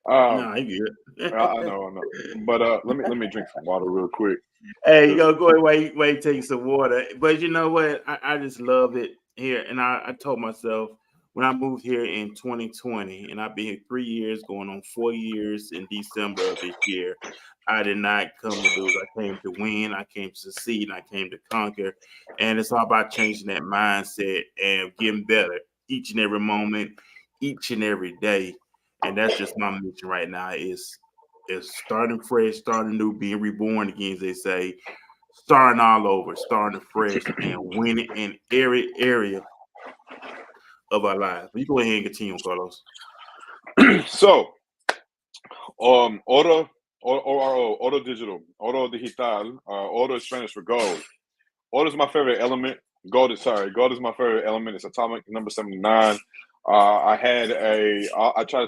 I get it. I know. But let me drink some water real quick. Hey, go ahead, wait, take some water. But you know what? I just love it here, and I told myself when I moved here in 2020, and I've been here 3 years, going on 4 years in December of this year. I did not come to lose. I came to win. I came to succeed. And I came to conquer. And it's all about changing that mindset and getting better each and every moment, each and every day. And that's just my mission right now is starting fresh, starting new, being reborn again, as they say, starting all over, starting afresh, and winning in every area of our lives. But you go ahead and continue, Carlos. So, Oro Digital, Oro Digital, Oro is Spanish for gold. Oro is my favorite element. Gold is my favorite element. It's atomic number 79. I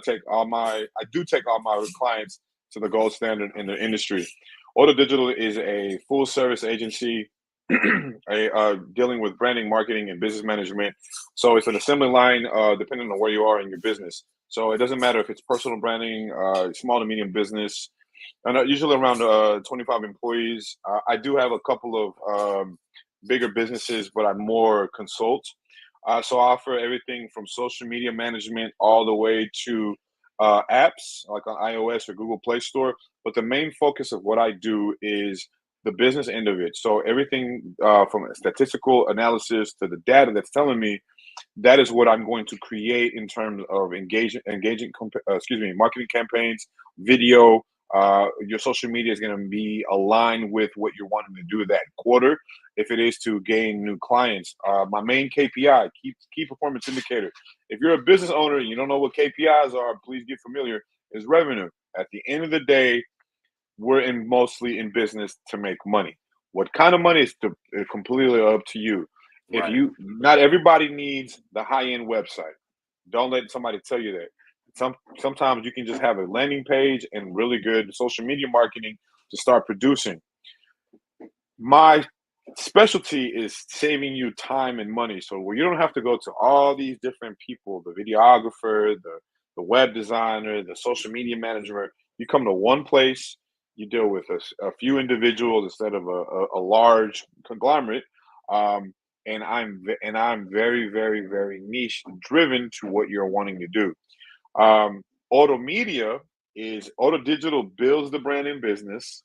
take all my clients to the gold standard in the industry. Oro Digital is a full service agency dealing with branding, marketing, and business management. So it's an assembly line depending on where you are in your business. So it doesn't matter if it's personal branding, small to medium business, and usually around 25 employees. I do have a couple of bigger businesses, but I more consult. So I offer everything from social media management all the way to apps like on iOS or Google Play Store. But the main focus of what I do is the business end of it. So everything from statistical analysis to the data that's telling me that is what I'm going to create in terms of marketing campaigns, video. Your social media is going to be aligned with what you're wanting to do that quarter. If it is to gain new clients, my main KPI, key performance indicator. If you're a business owner and you don't know what KPIs are, please get familiar. Is revenue. At the end of the day, we're mostly in business to make money. What kind of money is completely up to you. If Right. you, not everybody needs the high end website. Don't let somebody tell you that. Sometimes you can just have a landing page and really good social media marketing to start producing. My specialty is saving you time and money, so where you don't have to go to all these different people, the videographer, the web designer, the social media manager. You come to one place, you deal with a few individuals instead of a large conglomerate. Um, and i'm very, very, very niche driven to what you're wanting to do. Auto media is auto digital builds the brand in business,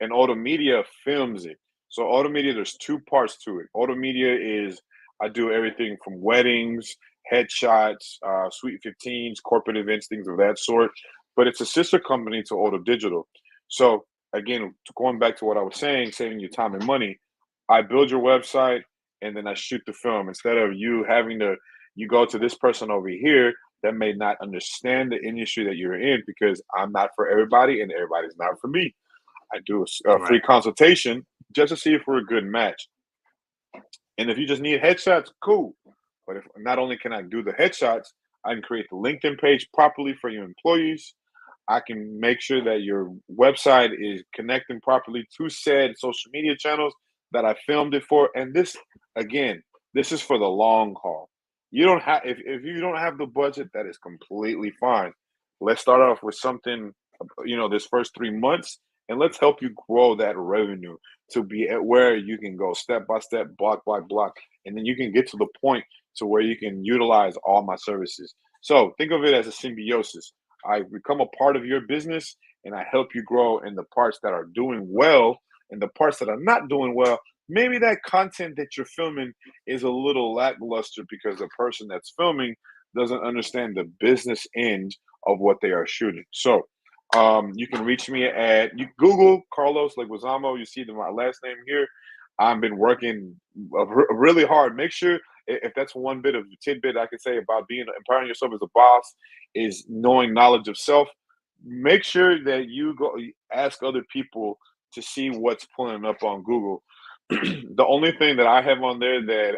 and auto media films it. So auto media, there's two parts to it. Auto media is, I do everything from weddings, headshots, sweet 15s, corporate events, things of that sort. But it's a sister company to Auto Digital. So again, going back to what I was saying, saving you time and money, I build your website and then I shoot the film instead of you having to, you go to this person over here that may not understand the industry that you're in, because I'm not for everybody and everybody's not for me. I do a free Right. consultation just to see if we're a good match. And if you just need headshots, cool. But if not only can I do the headshots, I can create the LinkedIn page properly for your employees. I can make sure that your website is connecting properly to said social media channels that I filmed it for. And this, again, this is for the long haul. You don't have, if you don't have the budget, that is completely fine. Let's start off with something, this first 3 months, and let's help you grow that revenue to be at where you can go step by step, block by block, and then you can get to the point to where you can utilize all my services. So think of it as a symbiosis. I become a part of your business and I help you grow in the parts that are doing well, and the parts that are not doing well. Maybe that content that you're filming is a little lackluster because the person that's filming doesn't understand the business end of what they are shooting. So you can reach me at, you Google Carlos Leguizamo. You see my last name here. I've been working really hard. Make sure, if that's one bit of tidbit I can say about being empowering yourself as a boss, is knowing knowledge of self. Make sure that you go ask other people to see what's pulling up on Google. The only thing that I have on there that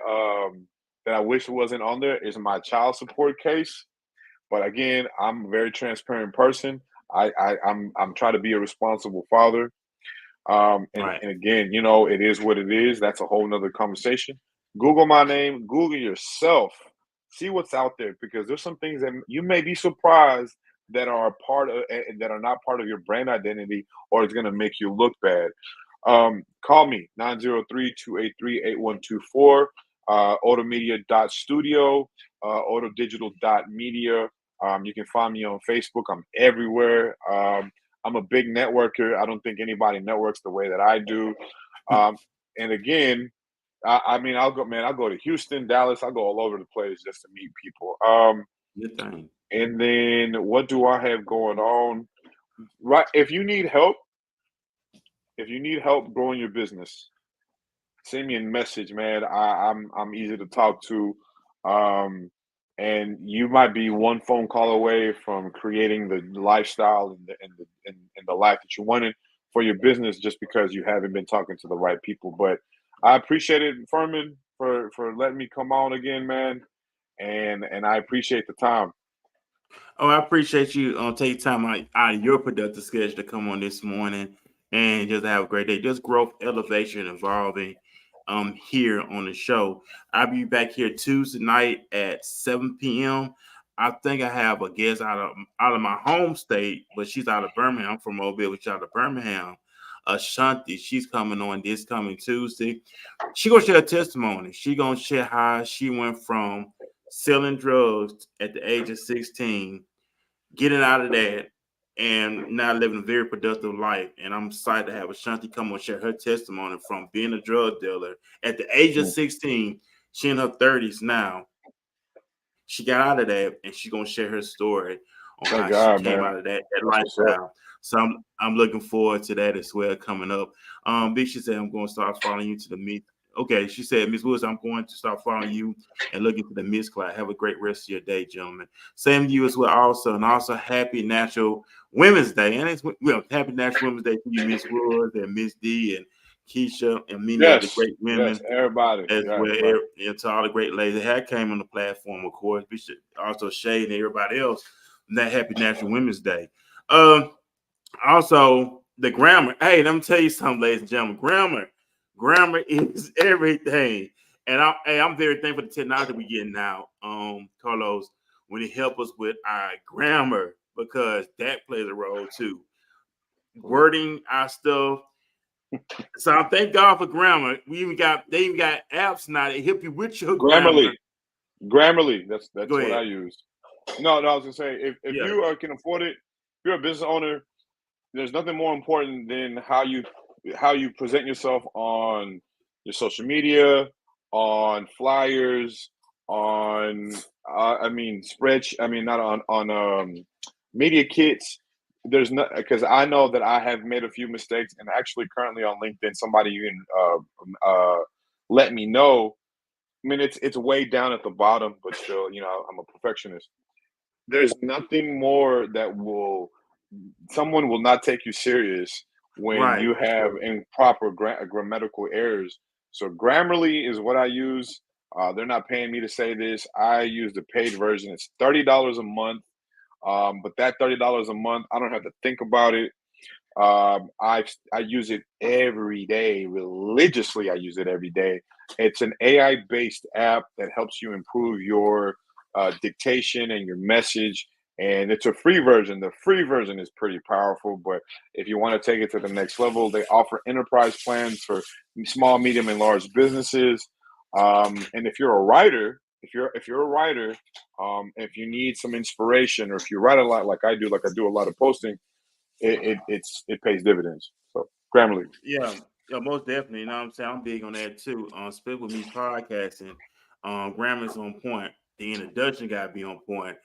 I wish wasn't on there is my child support case. But again, I'm a very transparent person. I'm trying to be a responsible father. Right. And again, it is what it is. That's a whole nother conversation. Google my name, Google yourself, see what's out there, because there's some things that you may be surprised that are part of, that are not part of your brand identity, or it's going to make you look bad. Call me 903-283-8124, automedia.studio, autodigital.media. You can find me on Facebook. I'm everywhere. I'm a big networker. I don't think anybody networks the way that I do. And again, I mean, I'll go, man. I'll go to Houston, Dallas. I'll go all over the place just to meet people. Good thing. And then what do I have going on? Right. If you need help growing your business, send me a message, man. I'm easy to talk to. Um, and you might be one phone call away from creating the lifestyle and the life that you wanted for your business, just because you haven't been talking to the right people. But I appreciate it, Furman, for letting me come on again, man. And I appreciate the time. Oh, I appreciate you taking time out of your productive schedule to come on this morning and just have a great day. Just growth, elevation, evolving here on the show. I'll be back here Tuesday night at 7 p.m. I think I have a guest out of my home state, but she's out of Birmingham. I'm from Mobile, which is out of Birmingham. Ashanti. She's coming on this coming Tuesday. She gonna share a testimony. She gonna share how she went from selling drugs at the age of 16, getting out of that, and now living a very productive life. And I'm excited to have Ashanti come and share her testimony from being a drug dealer at the age of 16. She in her 30s now. She got out of that, and she's gonna share her story on Thank how she God, came man. out of that That's what's up. lifestyle. So I'm looking forward to that as well coming up. Big, she said I'm going to start following you to the meet. Okay, she said, Miss Woods, I'm going to start following you and looking for the Miss Cloud. Have a great rest of your day, gentlemen. Same to you as well, also, and also happy National Women's Day. And it's happy National Women's Day to you, Miss Woods and Miss D and Keisha and many other great women everybody. as Yes, well. right. And to all the great ladies that came on the platform, of course. We should also Shay and everybody else. That happy National Women's Day. Also, the grammar. Hey, let me tell you something, ladies and gentlemen. Grammar is everything. And I'm very thankful for the technology we get now, Carlos, when it helps us with our grammar, because that plays a role too. Wording our stuff. So I thank God for grammar. They even got apps now that help you with your grammar. Grammarly. That's Go what ahead. I use. No, I was gonna say if Yeah. you can afford it, if you're a business owner, there's nothing more important than how you present yourself on your social media, on flyers, on spreadsheet. I mean, not on media kits. There's not, because I know that I have made a few mistakes, and actually currently on LinkedIn, somebody even let me know. I mean, it's way down at the bottom, but still, I'm a perfectionist. There's nothing more that someone will not take you serious when Right. you have improper grammatical errors. So Grammarly is what I use. They're not paying me to say this. I use the paid version. It's $30 a month. But that $30 a month, I don't have to think about it. I use it every day religiously. I use it every day. It's an AI based app that helps you improve your dictation and your message. And it's a free version. The free version is pretty powerful, but if you want to take it to the next level, they offer enterprise plans for small, medium, and large businesses. And if you're a writer, if you're a writer, if you need some inspiration, or if you write a lot, like I do a lot of posting, it pays dividends. So Grammarly. Yeah, most definitely. You know what I'm saying? I'm big on that too. Split with me podcasting. Grammar's on point. The introduction got to be on point.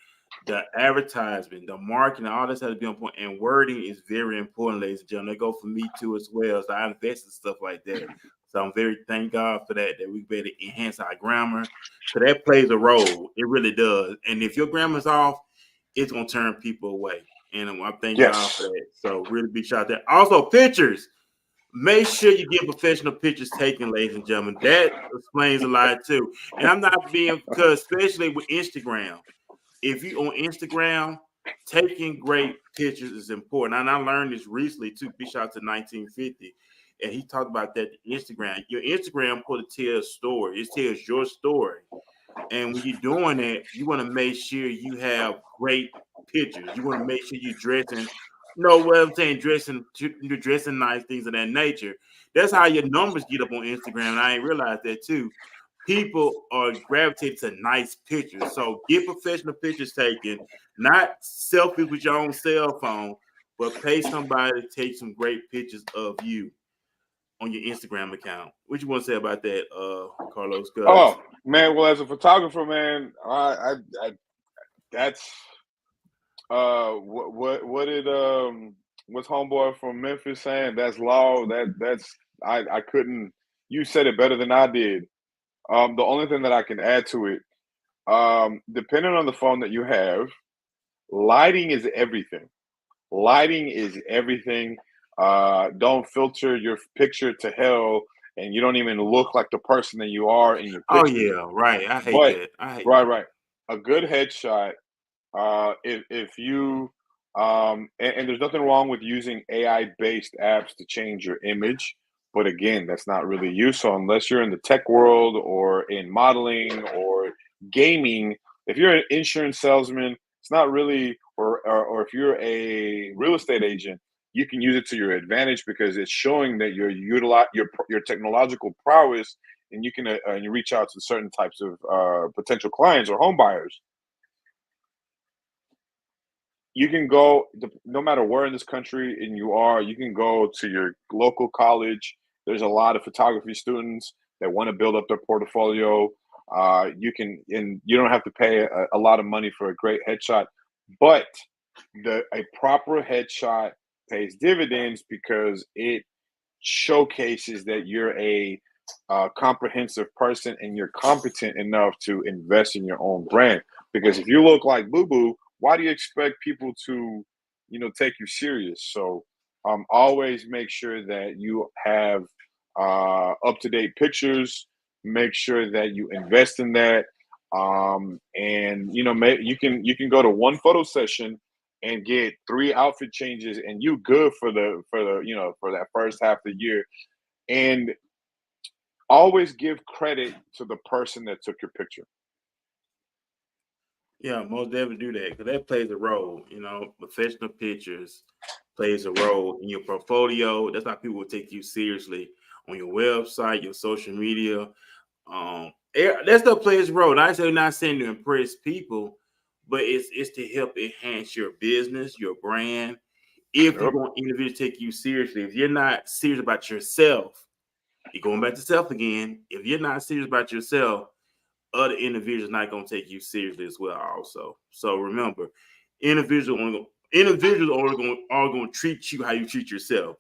The advertisement, the marketing, all this has to be on point. And wording is very important, ladies and gentlemen. They go for me too as well. So I invest in stuff like that. So I'm very thank God for that we better enhance our grammar. So that plays a role. It really does. And if your grammar's off, it's gonna turn people away. And I thank God for that. So really big shout out there. Also, pictures. Make sure you get professional pictures taken, ladies and gentlemen. That explains a lot too. And I'm not being, because especially with Instagram, if you on Instagram, taking great pictures is important. And I learned this recently too. Big shout out to 1950. And he talked about that Instagram. Your Instagram put to tell a story. It tells your story. And when you're doing that, you want to make sure you have great pictures. You want to make sure you're dressing. No, what I'm saying, you're dressing nice, things of that nature. That's how your numbers get up on Instagram. And I ain't realized that too. People are gravitated to nice pictures. So get professional pictures taken, not selfies with your own cell phone, but pay somebody to take some great pictures of you on your Instagram account. What you want to say about that, Carlos? Oh man, well, as a photographer, man, I that's what did what's homeboy from Memphis saying? That's law. That's I couldn't. You said it better than I did. The only thing that I can add to it, depending on the phone that you have, lighting is everything. Lighting is everything. Don't filter your picture to hell, and you don't even look like the person that you are in your Oh picture. yeah, right. I hate But that. I hate right. A good headshot. If you and there's nothing wrong with using AI based apps to change your image, but again, that's not really you. So unless you're in the tech world or in modeling or gaming, if you're an insurance salesman, it's not really, or if you're a real estate agent, you can use it to your advantage because it's showing that you're utilize your technological prowess, and you can you reach out to certain types of potential clients or home buyers. You can go no matter where in this country and you are. You can go to your local college. There's a lot of photography students that want to build up their portfolio. You can, and you don't have to pay a lot of money for a great headshot, but a proper headshot pays dividends because it showcases that you're a comprehensive person and you're competent enough to invest in your own brand. Because if you look like Boo Boo, why do you expect people to, take you serious? So always make sure that you have up to date pictures. Make sure that you invest in that, and you can go to one photo session and get 3 outfit changes, and you good for that first half of the year. And always give credit to the person that took your picture. Yeah, most definitely do that because that plays a role. Professional pictures plays a role in your portfolio. That's how people will take you seriously on your website, your social media. That stuff plays a role. And I say not saying to impress people, but it's to help enhance your business, your brand. If you Yep. want individuals to take you seriously, if you're not serious about yourself, you're going back to self again. If you're not serious about yourself, other individuals not going to take you seriously as well also. So remember, individuals are going to treat you how you treat yourself.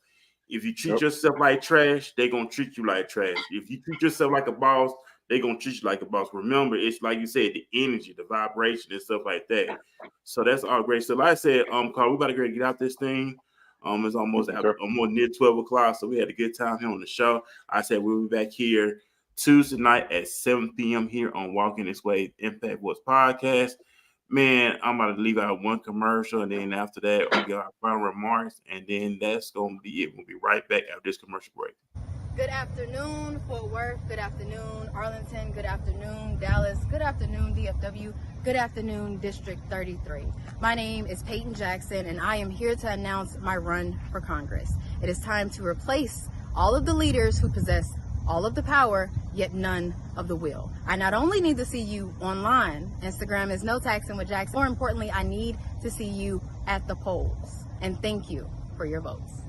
If you treat Yep. yourself like trash, they're going to treat you like trash. If you treat yourself like a boss, they're going to treat you like a boss. Remember, it's like you said, the energy, the vibration and stuff like that. So that's all great. So like I said, Carl, we about to get out this thing. It's almost near 12 o'clock. So we had a good time here on the show. I said we'll be back here Tuesday night at 7 p.m. here on Walking This Way Impact What's podcast. Man, I'm about to leave out one commercial, and then after that, we got our final remarks, and then that's going to be it. We'll be right back after this commercial break. Good afternoon, Fort Worth. Good afternoon, Arlington. Good afternoon, Dallas. Good afternoon, DFW. Good afternoon, District 33. My name is Peyton Jackson, and I am here to announce my run for Congress. It is time to replace all of the leaders who possess all of the power, yet none of the will. I not only need to see you online, Instagram is No Taxing with Jackson. More importantly, I need to see you at the polls. And thank you for your votes.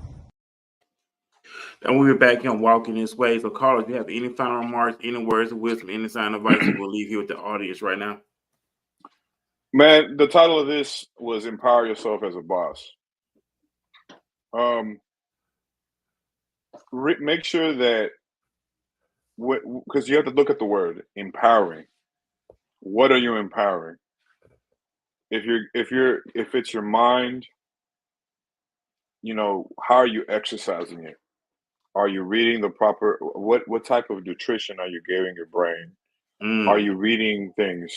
And we'll be back here on Walking This Way. So, Carlos, if you have any final remarks, any words of wisdom, any sign of advice, we'll leave here with the audience right now. Man, the title of this was Empower Yourself as a Boss. Make sure that, because you have to look at the word empowering. What are you empowering? If it's your mind, how are you exercising it? Are you reading the proper, what type of nutrition are you giving your brain? Are you reading things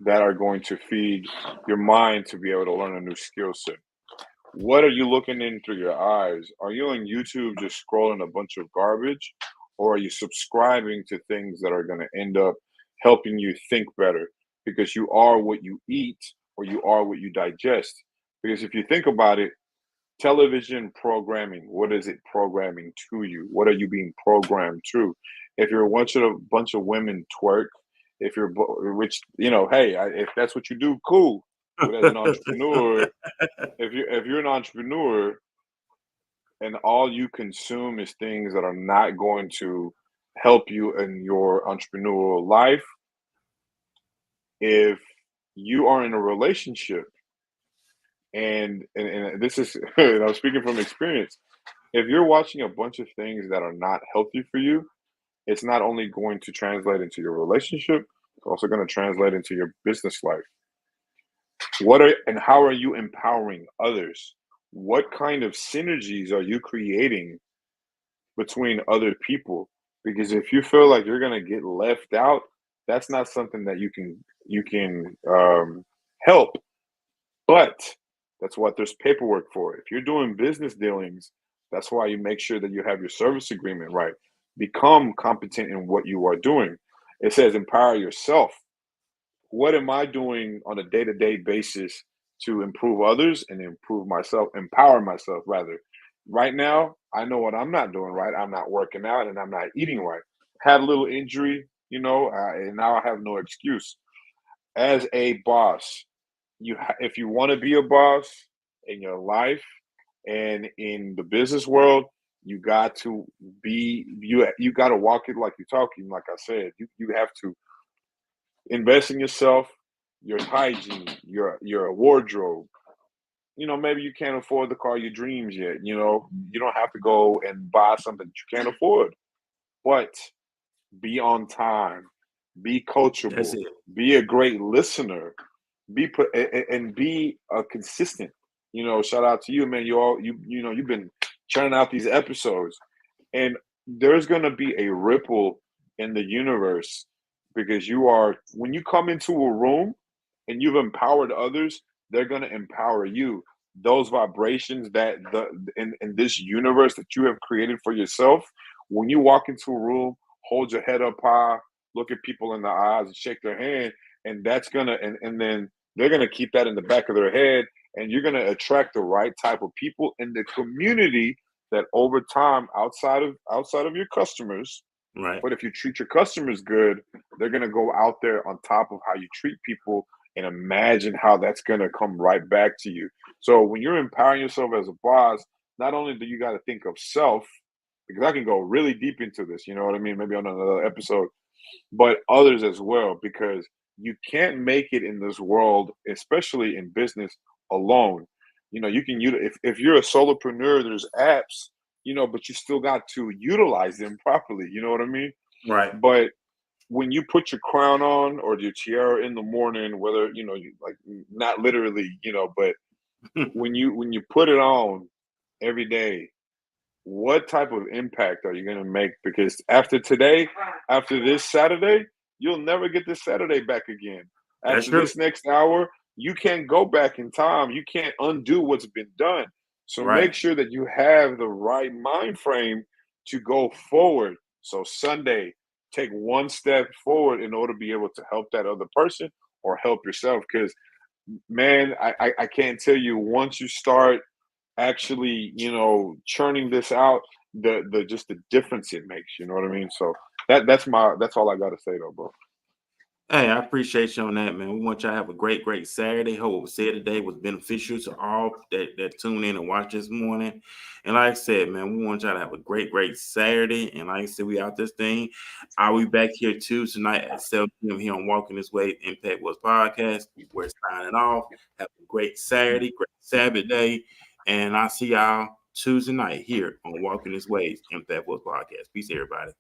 that are going to feed your mind to be able to learn a new skill set? What are you looking in through your eyes? Are you on YouTube just scrolling a bunch of garbage? Or are you subscribing to things that are going to end up helping you think better? Because you are what you eat, or you are what you digest. Because if you think about it, television programming, what is it programming to you? What are you being programmed to? If you're watching a bunch of women twerk, if you're if that's what you do, cool. But as an entrepreneur, if you're an entrepreneur and all you consume is things that are not going to help you in your entrepreneurial life, if you are in a relationship, and this is I'm speaking from experience, if you're watching a bunch of things that are not healthy for you, it's not only going to translate into your relationship, it's also going to translate into your business life. How are you empowering others? What kind of synergies are you creating between other people? Because if you feel like you're going to get left out, that's not something that you can help. But that's what there's paperwork for. If you're doing business dealings, that's why you make sure that you have your service agreement right. Become competent in what you are doing. It says empower yourself. What am I doing on a day-to-day basis to improve others and empower myself rather? right now, I know what I'm not doing right. I'm not working out and I'm not eating right. Had a little injury, and now I have no excuse. As a boss, if you want to be a boss in your life and in the business world, you got to you got to walk it like you're talking. Like I said, you have to invest in yourself, your hygiene, your wardrobe. Maybe you can't afford the car of your dreams yet. You don't have to go and buy something that you can't afford, but be on time, be That's coachable, it. be a great listener, and be consistent. Shout out to you, man. You've been churning out these episodes, and there's gonna be a ripple in the universe because when you come into a room and you've empowered others, they're gonna empower you. Those vibrations that in this universe that you have created for yourself, when you walk into a room, hold your head up high, look at people in the eyes and shake their hand, and that's gonna and then they're gonna keep that in the back of their head, and you're gonna attract the right type of people in the community that over time, outside of your customers, Right. but if you treat your customers good, they're gonna go out there on top of how you treat people and imagine how that's gonna come right back to you. So when you're empowering yourself as a boss, not only do you got to think of self, because I can go really deep into this, you know what I mean? Maybe on another episode, but others as well, because you can't make it in this world, especially in business, alone. You can if you're a solopreneur, there's apps, but you still got to utilize them properly. You know what I mean? Right. But when you put your crown on or your tiara in the morning, whether you like not literally, but when you put it on every day, what type of impact are you going to make? Because after today, after this Saturday, you'll never get this Saturday back again. That's After true. this next hour, you can't go back in time. You can't undo what's been done. So Right. make sure that you have the right mind frame to go forward. So Sunday, take one step forward in order to be able to help that other person or help yourself. Because, man, I can't tell you, once you start actually, churning this out, the just the difference it makes, you know what I mean? So that's all I gotta say though, bro. Hey, I appreciate you on that, man. We want y'all to have a great, great Saturday. Hope what was said today was beneficial to all that tune in and watch this morning. And like I said, man, we want y'all to have a great, great Saturday. And like I said, we out this thing. I'll be back here Tuesday night at 7 p.m. here on Walking This Way Impact West Podcast. We're signing off. Have a great Saturday, great Sabbath day. And I'll see y'all Tuesday night here on Walking This Way Impact West Podcast. Peace, everybody.